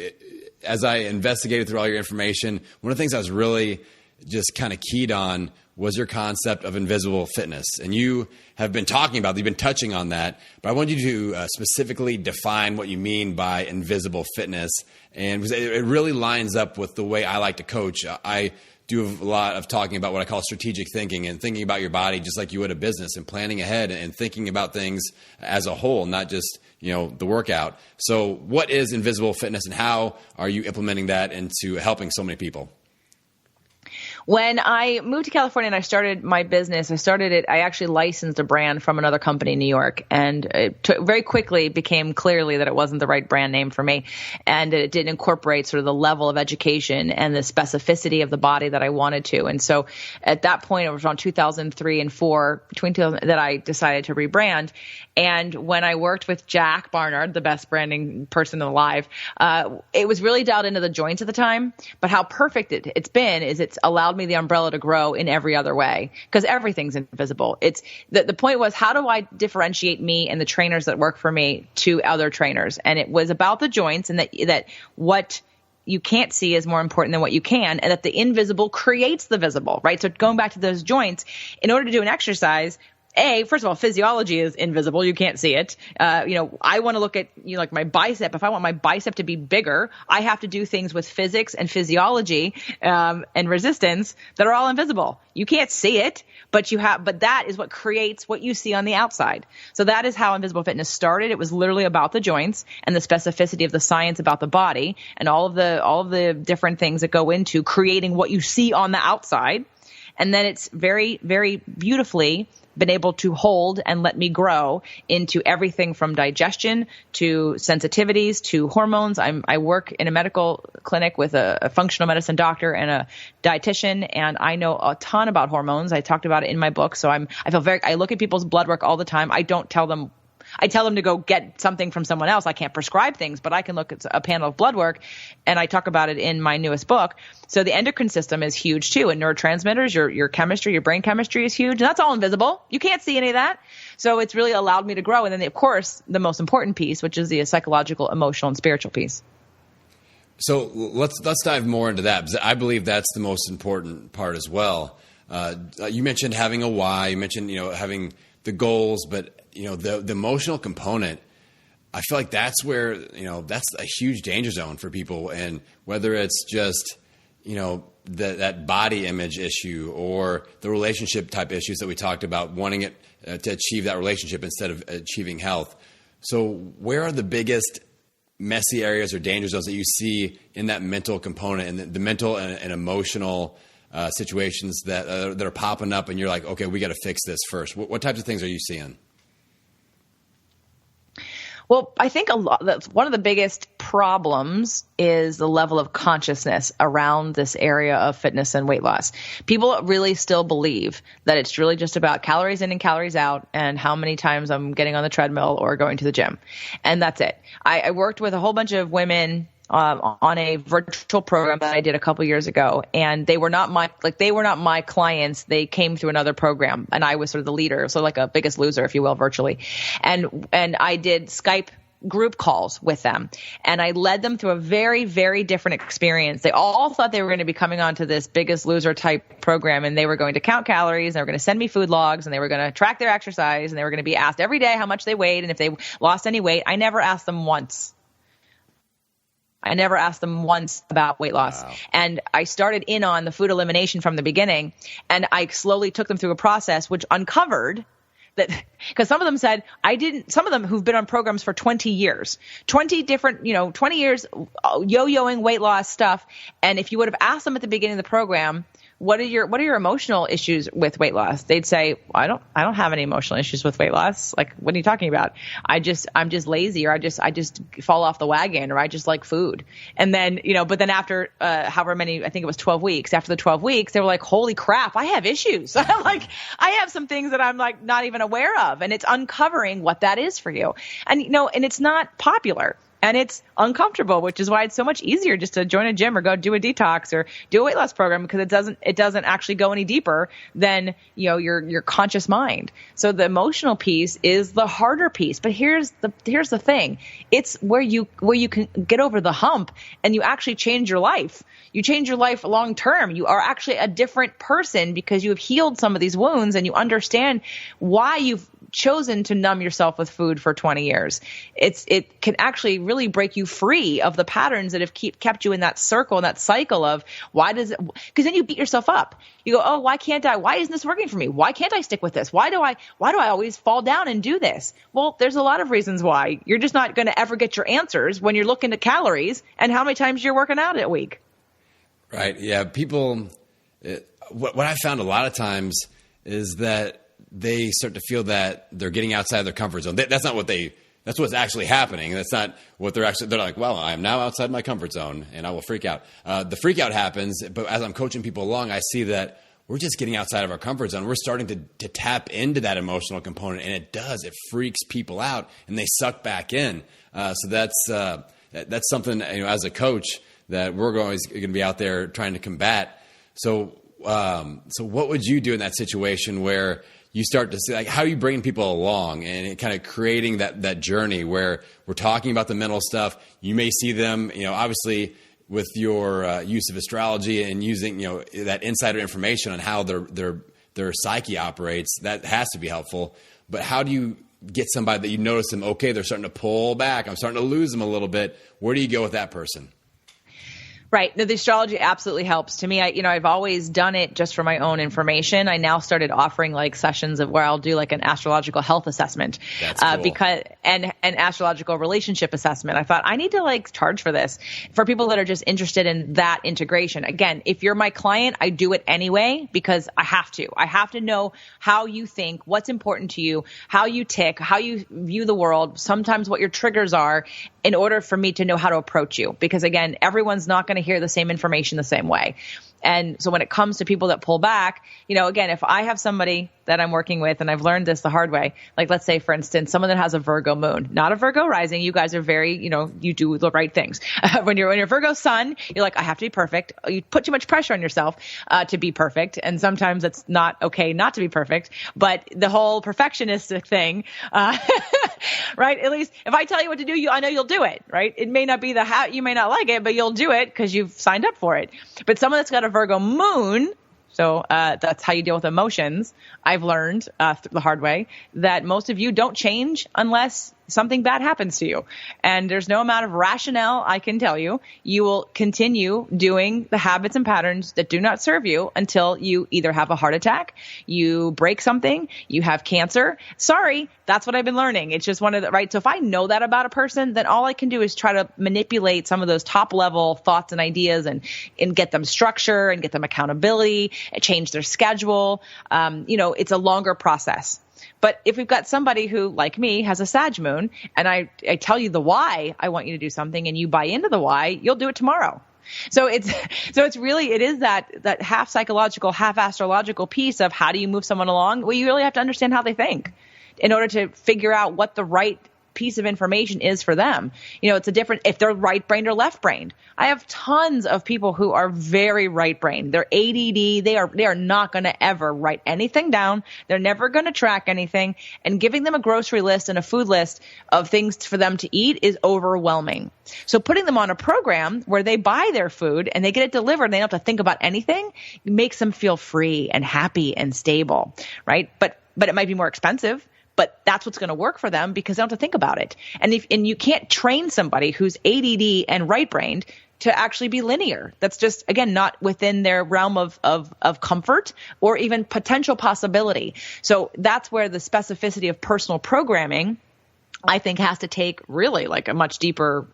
as I investigated through all your information, one of the things I was really just kind of keyed on was your concept of invisible fitness. And you have been talking about, you've been touching on that, but I want you to specifically define what you mean by invisible fitness. And because it really lines up with the way I like to coach. I do a lot of talking about what I call strategic thinking and thinking about your body just like you would a business and planning ahead and thinking about things as a whole, not just, the workout. So what is invisible fitness and how are you implementing that into helping so many people? When I moved to California and I started my business, I actually licensed a brand from another company in New York. And it very quickly became clearly that it wasn't the right brand name for me. And it didn't incorporate sort of the level of education and the specificity of the body that I wanted to. And so at that point, it was around 2003 and 4, that I decided to rebrand. And when I worked with Jack Barnard, the best branding person alive, it was really dialed into the joints at the time. But how perfect it's been is it's allowed me the umbrella to grow in every other way because everything's invisible. It's the point was, how do I differentiate me and the trainers that work for me to other trainers? And it was about the joints and that what you can't see is more important than what you can, and that the invisible creates the visible, right? So going back to those joints, in order to do an exercise, first of all, physiology is invisible. You can't see it. I want to look at, like my bicep. If I want my bicep to be bigger, I have to do things with physics and physiology, and resistance that are all invisible. You can't see it, but that is what creates what you see on the outside. So that is how Invisible Fitness started. It was literally about the joints and the specificity of the science about the body and all of the different things that go into creating what you see on the outside. And then it's very, very beautifully been able to hold and let me grow into everything from digestion to sensitivities to hormones. I work in a medical clinic with a functional medicine doctor and a dietitian, and I know a ton about hormones. I talked about it in my book. So I look at people's blood work all the time. I tell them to go get something from someone else. I can't prescribe things, but I can look at a panel of blood work, and I talk about it in my newest book. So the endocrine system is huge too, and neurotransmitters, your chemistry, your brain chemistry is huge, and that's all invisible. You can't see any of that. So it's really allowed me to grow. And then, of course, the most important piece, which is the psychological, emotional, and spiritual piece. So let's dive more into that, because I believe that's the most important part as well. You mentioned having a why. You mentioned having the goals, but the emotional component, I feel like that's where, that's a huge danger zone for people. And whether it's just, that body image issue or the relationship type issues that we talked about, wanting it to achieve that relationship instead of achieving health. So where are the biggest messy areas or danger zones that you see in that mental component and the mental and emotional situations that are popping up, and you're like, okay, we got to fix this first? What types of things are you seeing? Well, I think one of the biggest problems is the level of consciousness around this area of fitness and weight loss. People really still believe that it's really just about calories in and calories out and how many times I'm getting on the treadmill or going to the gym. And that's it. I worked with a whole bunch of women on a virtual program that I did a couple years ago, and they were not my clients. They came through another program, and I was sort of the leader, so like a Biggest Loser, if you will, virtually. And I did Skype group calls with them, and I led them through a very, very different experience. They all thought they were going to be coming onto this Biggest Loser type program, and they were going to count calories, and they were going to send me food logs, and they were going to track their exercise, and they were going to be asked every day how much they weighed and if they lost any weight. I never asked them once about weight loss. Wow. And I started in on the food elimination from the beginning, and I slowly took them through a process which uncovered that, because some of them said, some of them who've been on programs for 20 years, 20 different, 20 years yo-yoing weight loss stuff. And if you would have asked them at the beginning of the program, what are your emotional issues with weight loss? They'd say, I don't have any emotional issues with weight loss. Like, what are you talking about? I'm just lazy, or I just fall off the wagon, or I just like food. And then, but then after, however many, I think it was 12 weeks, after the 12 weeks, they were like, holy crap, I have issues. Like, I have some things that I'm like not even aware of. And it's uncovering what that is for you. And, and it's not popular. And it's uncomfortable, which is why it's so much easier just to join a gym or go do a detox or do a weight loss program, because it doesn't actually go any deeper than, your conscious mind. So the emotional piece is the harder piece. But here's the thing. It's where you can get over the hump and you actually change your life. You change your life long term. You are actually a different person because you have healed some of these wounds and you understand why you've chosen to numb yourself with food for 20 years. It can actually really break you free of the patterns that have kept you in that circle and that cycle of because then you beat yourself up. You go, oh, why can't I? Why isn't this working for me? Why can't I stick with this? Why do I always fall down and do this? Well, there's a lot of reasons why. You're just not going to ever get your answers when you're looking at calories and how many times you're working out a week. Right. Yeah. People, What I found a lot of times is that they start to feel that they're getting outside their comfort zone. That's what's actually happening. That's not what they're like, well, I am now outside my comfort zone and I will freak out. The freak out happens, but as I'm coaching people along, I see that we're just getting outside of our comfort zone. We're starting to tap into that emotional component, and it freaks people out and they suck back in. So that's something, as a coach that we're always going to be out there trying to combat. So what would you do in that situation where you start to see, like, how are you bringing people along and kind of creating that journey where we're talking about the mental stuff? You may see them, obviously with your use of astrology and using, that insider information on how their psyche operates, that has to be helpful. But how do you get somebody that you notice them, okay, they're starting to pull back, I'm starting to lose them a little bit. Where do you go with that person? Right. No, the astrology absolutely helps. To me, I've always done it just for my own information. I now started offering like sessions of where I'll do like an astrological health assessment. That's cool. And an astrological relationship assessment. I thought I need to like charge for this for people that are just interested in that integration. Again, if you're my client, I do it anyway because I have to. I have to know how you think, what's important to you, how you tick, how you view the world, sometimes what your triggers are, in order for me to know how to approach you. Because again, everyone's not going to hear the same information the same way. And so when it comes to people that pull back, again, if I have somebody that I'm working with, and I've learned this the hard way, like let's say, for instance, someone that has a Virgo moon, not a Virgo rising, you guys are very, you do the right things. When you're Virgo sun, you're like, I have to be perfect. You put too much pressure on yourself to be perfect. And sometimes it's not okay not to be perfect, but the whole perfectionistic thing, right? At least if I tell you what to do, I know you'll do it, right? It may not be the hat, you may not like it, but you'll do it because you've signed up for it. But someone that's got a Virgo moon, so that's how you deal with emotions. I've learned the hard way that most of you don't change unless something bad happens to you. And there's no amount of rationale I can tell you. You will continue doing the habits and patterns that do not serve you until you either have a heart attack, you break something, you have cancer. Sorry, that's what I've been learning. It's just one of the, right? So if I know that about a person, then all I can do is try to manipulate some of those top level thoughts and ideas and get them structure and get them accountability and change their schedule. It's a longer process. But if we've got somebody who, like me, has a Sag moon, and I tell you the why I want you to do something, and you buy into the why, you'll do it tomorrow. So it is that half psychological, half astrological piece of how do you move someone along? Well, you really have to understand how they think in order to figure out what the right piece of information is for them. It's a different, if they're right-brained or left-brained. I have tons of people who are very right-brained. They're ADD. They are not going to ever write anything down. They're never going to track anything. And giving them a grocery list and a food list of things for them to eat is overwhelming. So putting them on a program where they buy their food and they get it delivered and they don't have to think about anything makes them feel free and happy and stable, right? But it might be more expensive. But that's what's going to work for them because they don't have to think about it. And you can't train somebody who's ADD and right-brained to actually be linear. That's just, again, not within their realm of comfort or even potential possibility. So that's where the specificity of personal programming, I think, has to take really like a much deeper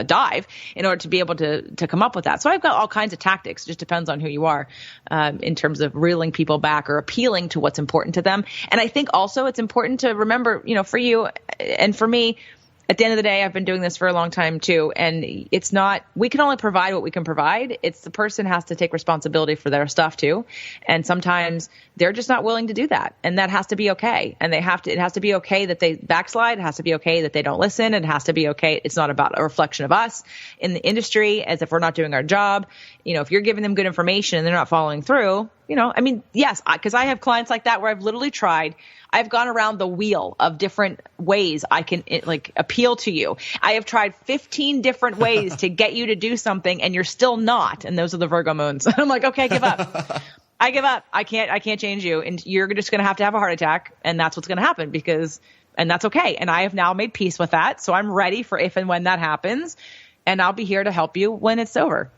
dive in order to be able to come up with that. So I've got all kinds of tactics. It just depends on who you are in terms of reeling people back or appealing to what's important to them. And I think also it's important to remember, for you and for me, at the end of the day, I've been doing this for a long time too. And it's not, we can only provide what we can provide. It's the person has to take responsibility for their stuff too. And sometimes they're just not willing to do that. And that has to be okay. And it has to be okay that they backslide. It has to be okay that they don't listen. It has to be okay. It's not about a reflection of us in the industry as if we're not doing our job. If you're giving them good information and they're not following through, yes, because I have clients like that where I've literally tried. I've gone around the wheel of different ways I can appeal to you. I have tried 15 different ways to get you to do something and you're still not. And those are the Virgo moons. I'm like, okay, I give up. I give up. I can't change you. And you're just going to have a heart attack. And that's what's going to happen and that's okay. And I have now made peace with that. So I'm ready for if and when that happens. And I'll be here to help you when it's over.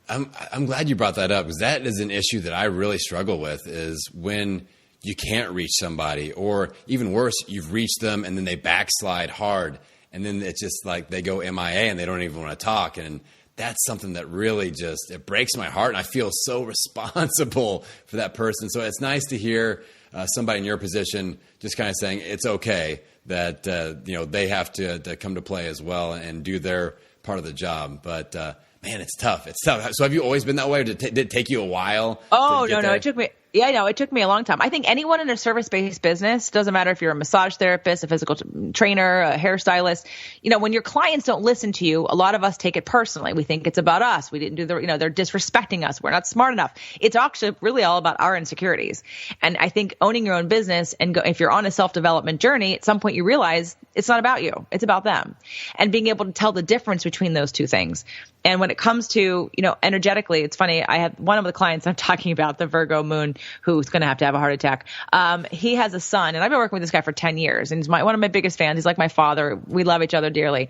I'm glad you brought that up, because that is an issue that I really struggle with, is when you can't reach somebody, or even worse, you've reached them and then they backslide hard, and then it's just like they go MIA and they don't even want to talk. And that's something that really it breaks my heart, and I feel so responsible for that person. So it's nice to hear somebody in your position just kind of saying it's okay that they have to come to play as well and do their part of the job. But man, it's tough. It's tough. So have you always been that way, or did it take you a while? Oh, no. It took me. Yeah, no, it took me a long time. I think anyone in a service-based business, doesn't matter if you're a massage therapist, a physical trainer, a hairstylist, when your clients don't listen to you, a lot of us take it personally. We think it's about us. We didn't do they're disrespecting us. We're not smart enough. It's actually really all about our insecurities. And I think owning your own business and if you're on a self-development journey, at some point you realize it's not about you. It's about them. And being able to tell the difference between those two things. And when it comes to, energetically, it's funny. I have one of the clients I'm talking about, the Virgo moon, who's going to have a heart attack. He has a son, and I've been working with this guy for 10 years, and he's one of my biggest fans. He's like my father. We love each other dearly.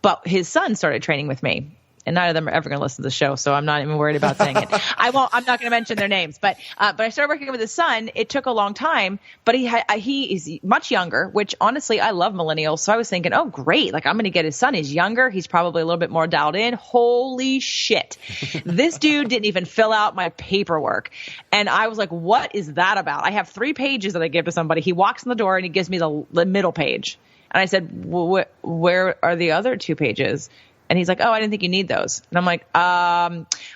But his son started training with me. And none of them are ever going to listen to the show, so I'm not even worried about saying it. I'm not going to mention their names. But I started working with his son. It took a long time, but he is much younger, which honestly, I love millennials. So I was thinking, oh, great. I'm going to get his son. He's younger. He's probably a little bit more dialed in. Holy shit. This dude didn't even fill out my paperwork. And I was like, what is that about? I have 3 pages that I give to somebody. He walks in the door and he gives me the middle page. And I said, where are the other 2 pages? And he's like, oh, I didn't think you need those. And I'm like,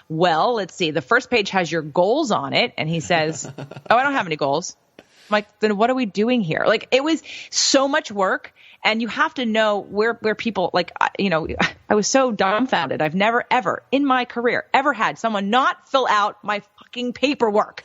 well, let's see. The first page has your goals on it. And he says, oh, I don't have any goals. I'm like, then what are we doing here? It was so much work. And you have to know where people, I was so dumbfounded. I've never, ever in my career ever had someone not fill out my fucking paperwork.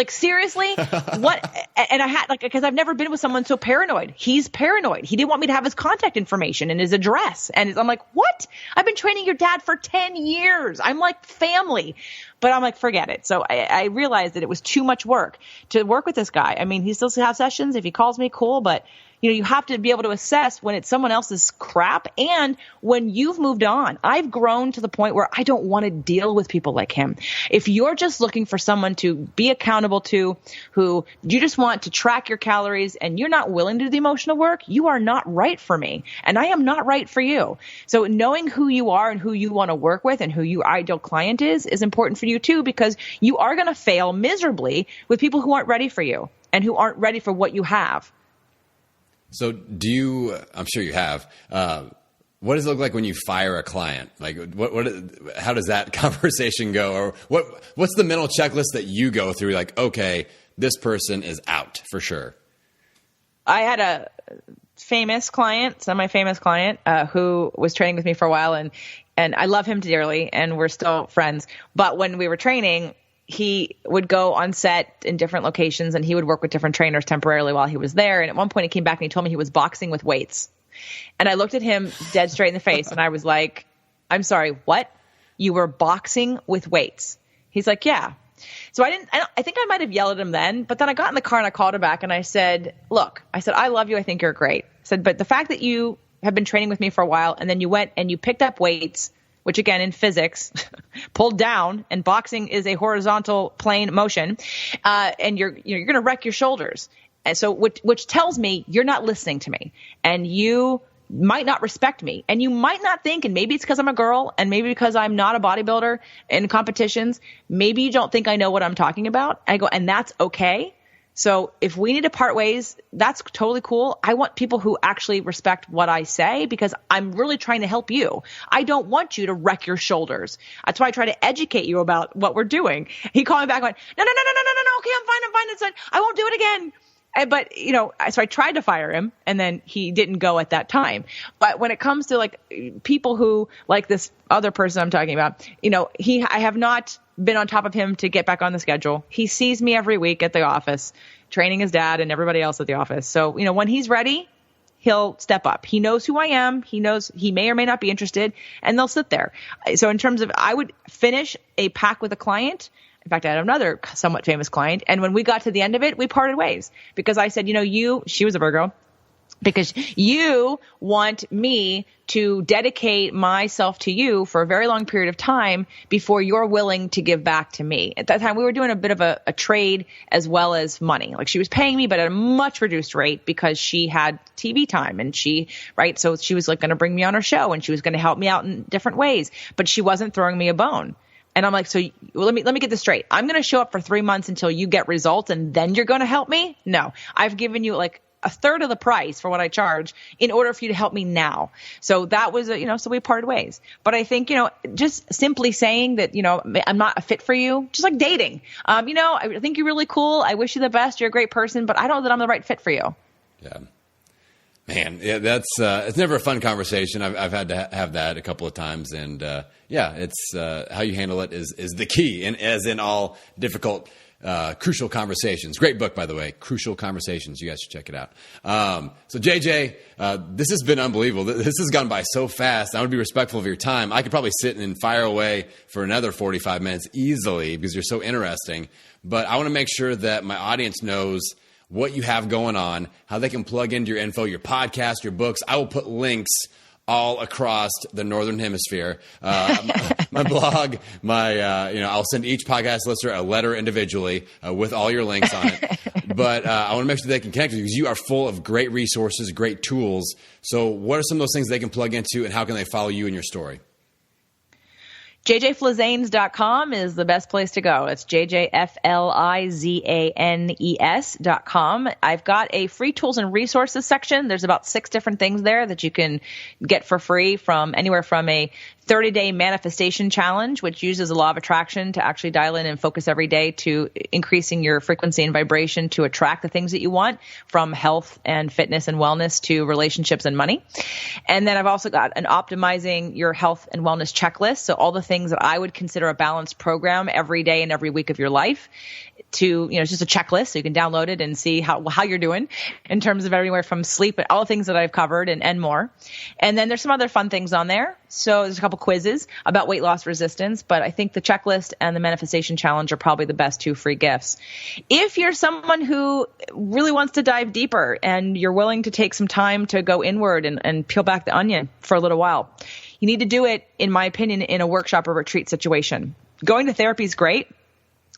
Seriously, what? And I had, because I've never been with someone so paranoid. He's paranoid. He didn't want me to have his contact information and his address. And I'm like, what? I've been training your dad for 10 years. I'm like family. But I'm like, forget it. So I realized that it was too much work to work with this guy. I mean, he still has sessions. If he calls me, cool. But you have to be able to assess when it's someone else's crap and when you've moved on. I've grown to the point where I don't want to deal with people like him. If you're just looking for someone to be accountable to, who you just want to track your calories and you're not willing to do the emotional work, you are not right for me. And I am not right for you. So knowing who you are and who you want to work with and who your ideal client is important for you too, because you are going to fail miserably with people who aren't ready for you and who aren't ready for what you have. So I'm sure you have, what does it look like when you fire a client? How does that conversation go? Or what's the mental checklist that you go through? Okay, this person is out for sure. I had a semi-famous client, who was training with me for a while and I love him dearly and we're still friends. But when we were training, he would go on set in different locations and he would work with different trainers temporarily while he was there. And at one point he came back and he told me he was boxing with weights. And I looked at him dead straight in the face and I was like, I'm sorry, what? You were boxing with weights? He's like, yeah. So I think I might have yelled at him then, but then I got in the car and I called him back and I said, look, I love you. I think you're great. I said, but the fact that you have been training with me for a while and then you went and you picked up weights, which again in physics pulled down, and boxing is a horizontal plane motion, and you're going to wreck your shoulders. And so which tells me you're not listening to me and you might not respect me and you might not think, and maybe it's because I'm a girl and maybe because I'm not a bodybuilder in competitions, maybe you don't think I know what I'm talking about. I go, and that's okay. So if we need to part ways, that's totally cool. I want people who actually respect what I say because I'm really trying to help you. I don't want you to wreck your shoulders. That's why I try to educate you about what we're doing. He called me back going, no. Okay, I'm fine. It's fine. I won't do it again. But, so I tried to fire him and then he didn't go at that time. But when it comes to like people who like this other person I'm talking about, I have not been on top of him to get back on the schedule. He sees me every week at the office, training his dad and everybody else at the office. So, when he's ready, he'll step up. He knows who I am. He knows he may or may not be interested and they'll sit there. So in terms of, I would finish a pack with a client. In fact, I had another somewhat famous client. And when we got to the end of it, we parted ways because I said, she was a Virgo, because you want me to dedicate myself to you for a very long period of time before you're willing to give back to me. At that time, we were doing a bit of a trade as well as money. Like she was paying me, but at a much reduced rate because she had TV time and so she was like going to bring me on her show and she was going to help me out in different ways, but she wasn't throwing me a bone. And I'm like, so let me get this straight. I'm going to show up for 3 months until you get results and then you're going to help me? No, I've given you like a third of the price for what I charge in order for you to help me now. So that was, so we parted ways. But I think, just simply saying that, I'm not a fit for you, just like dating. I think you're really cool. I wish you the best. You're a great person, but I don't know that I'm the right fit for you. Yeah. Man, yeah, that's it's never a fun conversation. I've had to have that a couple of times, and it's how you handle it is the key, and as in all difficult, crucial conversations. Great book, by the way, Crucial Conversations. You guys should check it out. So JJ, this has been unbelievable. This has gone by so fast. I want to be respectful of your time. I could probably sit and fire away for another 45 minutes easily because you're so interesting. But I want to make sure that my audience knows what you have going on, how they can plug into your info, your podcast, your books. I will put links all across the Northern Hemisphere. My blog, I'll send each podcast listener a letter individually with all your links on it. But I want to make sure they can connect with you because you are full of great resources, great tools. So what are some of those things they can plug into and how can they follow you and your story? JJFlizanes.com is the best place to go. It's JJFlizanes.com. I've got a free tools and resources section. There's about 6 different things there that you can get for free, from anywhere from a 30-day manifestation challenge, which uses a law of attraction to actually dial in and focus every day to increasing your frequency and vibration to attract the things that you want, from health and fitness and wellness to relationships and money. And then I've also got an optimizing your health and wellness checklist. So all the things that I would consider a balanced program every day and every week of your life, to, it's just a checklist. So you can download it and see how you're doing in terms of everywhere from sleep, all the things that I've covered and more. And then there's some other fun things on there. So there's a couple quizzes about weight loss resistance, but I think the checklist and the manifestation challenge are probably the best 2 free gifts. If you're someone who really wants to dive deeper and you're willing to take some time to go inward and peel back the onion for a little while, you need to do it, in my opinion, in a workshop or retreat situation. Going to therapy is great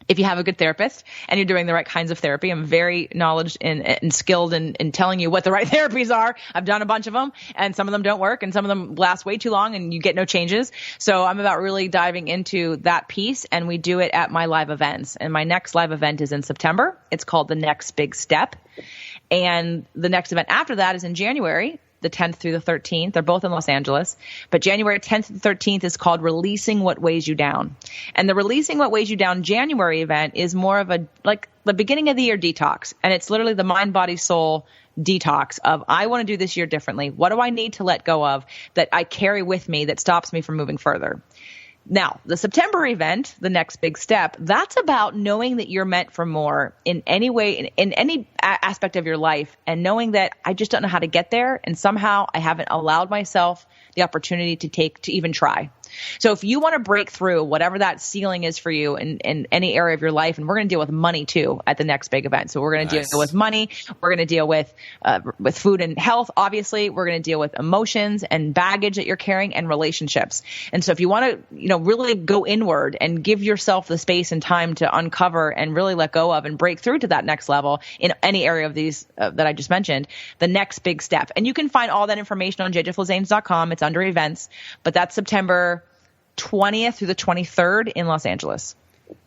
if you have a good therapist and you're doing the right kinds of therapy. I'm very knowledgeable and skilled in telling you what the right therapies are. I've done a bunch of them, and some of them don't work, and some of them last way too long and you get no changes. So I'm about really diving into that piece, and we do it at my live events. And my next live event is in September. It's called The Next Big Step. And the next event after that is in January, the 10th through the 13th. They're both in Los Angeles. But January 10th to the 13th is called Releasing What Weighs You Down. And the Releasing What Weighs You Down January event is more of a, like, the beginning of the year detox. And it's literally the mind, body, soul detox of, I want to do this year differently. What do I need to let go of that I carry with me that stops me from moving further? Now, the September event, The Next Big Step, that's about knowing that you're meant for more in any way, in any aspect of your life, and knowing that I just don't know how to get there, and somehow I haven't allowed myself the opportunity to even try. So if you want to break through whatever that ceiling is for you in any area of your life, and we're going to deal with money too at the next big event. So we're going to deal with money. We're going to deal with food and health. Obviously, we're going to deal with emotions and baggage that you're carrying and relationships. And so if you want to, really go inward and give yourself the space and time to uncover and really let go of and break through to that next level in any area of these that I just mentioned, the next big step. And you can find all that information on jjflizanes.com. It's under events, but that's September 20th through the 23rd in Los Angeles.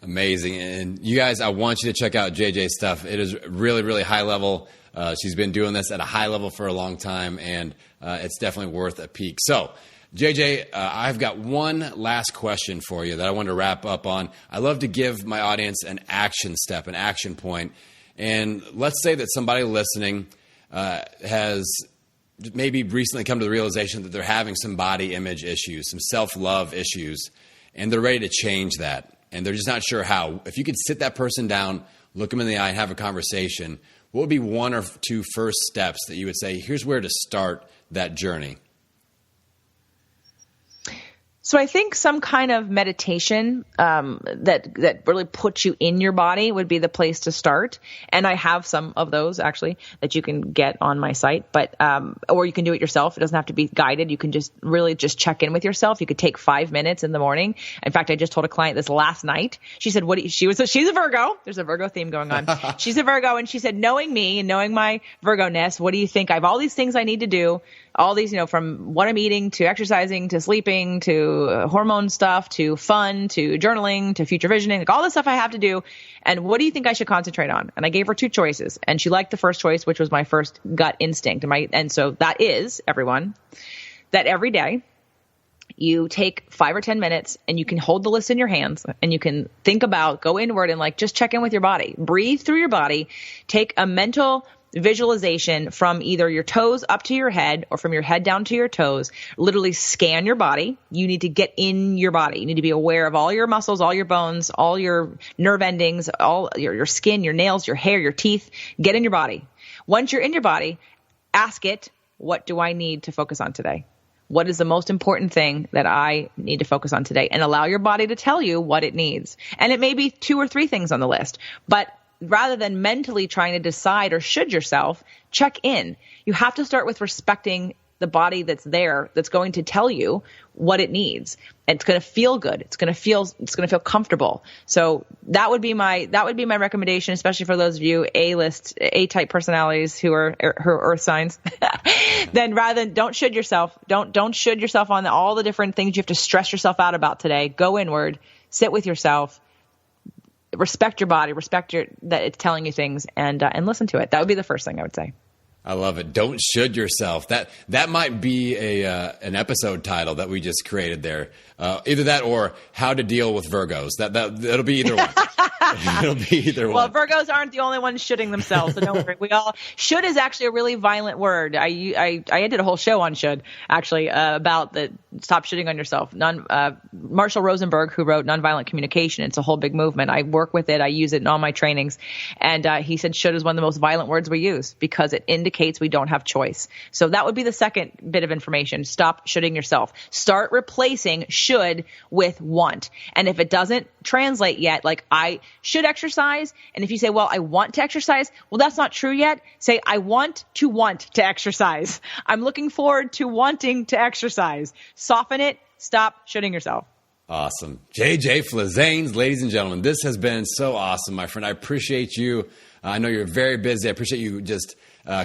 Amazing. And you guys, I want you to check out JJ's stuff. It is really, really high level. She's been doing this at a high level for a long time, and it's definitely worth a peek. So, JJ, I've got one last question for you that I want to wrap up on. I love to give my audience an action step, an action point. And let's say that somebody listening has maybe recently come to the realization that they're having some body image issues, some self-love issues, and they're ready to change that. And they're just not sure how. If you could sit that person down, look them in the eye, and have a conversation, what would be one or two first steps that you would say, here's where to start that journey? So I think some kind of meditation that really puts you in your body would be the place to start. And I have some of those actually that you can get on my site, but or you can do it yourself. It doesn't have to be guided. You can just really just check in with yourself. You could take 5 minutes in the morning. In fact, I just told a client this last night. She said, she's a Virgo. There's a Virgo theme going on. She's a Virgo, and she said, knowing me and knowing my Virgo-ness, what do you think? I have all these things I need to do. All these, from what I'm eating to exercising to sleeping to hormone stuff to fun to journaling to future visioning, like all the stuff I have to do. And what do you think I should concentrate on? And I gave her 2 choices, and she liked the first choice, which was my first gut instinct. And so that is, everyone, that every day you take 5 or 10 minutes and you can hold the list in your hands and you can think about, go inward and just check in with your body, breathe through your body, take a mental visualization from either your toes up to your head or from your head down to your toes. Literally scan your body. You need to get in your body. You need to be aware of all your muscles, all your bones, all your nerve endings, all your skin, your nails, your hair, your teeth. Get in your body. Once you're in your body, ask it, what do I need to focus on today? What is the most important thing that I need to focus on today? And allow your body to tell you what it needs. And it may be 2 or 3 things on the list, but rather than mentally trying to decide or should yourself, check in. You have to start with respecting the body that's there, that's going to tell you what it needs. And it's going to feel good. It's going to feel comfortable. So that would be my recommendation, especially for those of you A-type personalities who are earth signs. Then rather than don't should yourself on all the different things you have to stress yourself out about today. Go inward, sit with yourself. Respect your body, that it's telling you things, and listen to it. That would be the first thing I would say. I love it. Don't should yourself. That might be an episode title that we just created there. Either that or how to deal with Virgos. That'll be either one. It'll be either one. Well, Virgos aren't the only ones shoulding themselves, so don't worry. Should is actually a really violent word. I did a whole show on should, actually, about the stop shitting on yourself. Marshall Rosenberg, who wrote Nonviolent Communication, it's a whole big movement. I work with it. I use it in all my trainings. And he said should is one of the most violent words we use because it indicates we don't have choice. So that would be the second bit of information. Stop shitting yourself. Start replacing should with want. And if it doesn't translate yet, like I should exercise, and if you say, well, I want to exercise, well, that's not true yet. Say, I want to exercise. I'm looking forward to wanting to exercise. Soften it. Stop shitting yourself. Awesome. JJ Flizanes, ladies and gentlemen, this has been so awesome, my friend. I appreciate you. I know you're very busy. I appreciate you just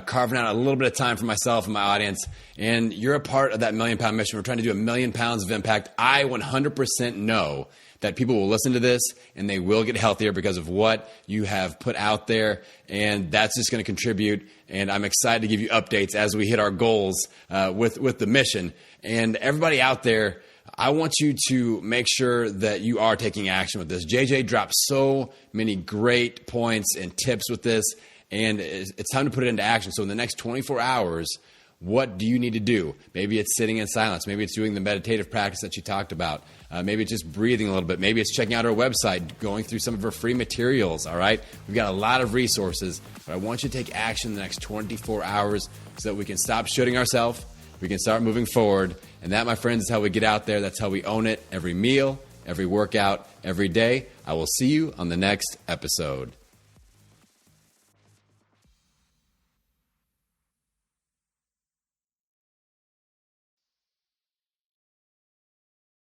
carving out a little bit of time for myself and my audience. And you're a part of that Million Pound Mission. We're trying to do 1 million pounds of impact. I 100% know that people will listen to this and they will get healthier because of what you have put out there. And that's just going to contribute. And I'm excited to give you updates as we hit our goals with the mission. And everybody out there, I want you to make sure that you are taking action with this. JJ dropped so many great points and tips with this, and it's time to put it into action. So in the next 24 hours, what do you need to do? Maybe it's sitting in silence. Maybe it's doing the meditative practice that you talked about. Maybe it's just breathing a little bit. Maybe it's checking out our website, going through some of our free materials, all right? We've got a lot of resources, but I want you to take action in the next 24 hours so that we can stop shooting ourselves, we can start moving forward. And that, my friends, is how we get out there. That's how we own it every meal, every workout, every day. I will see you on the next episode.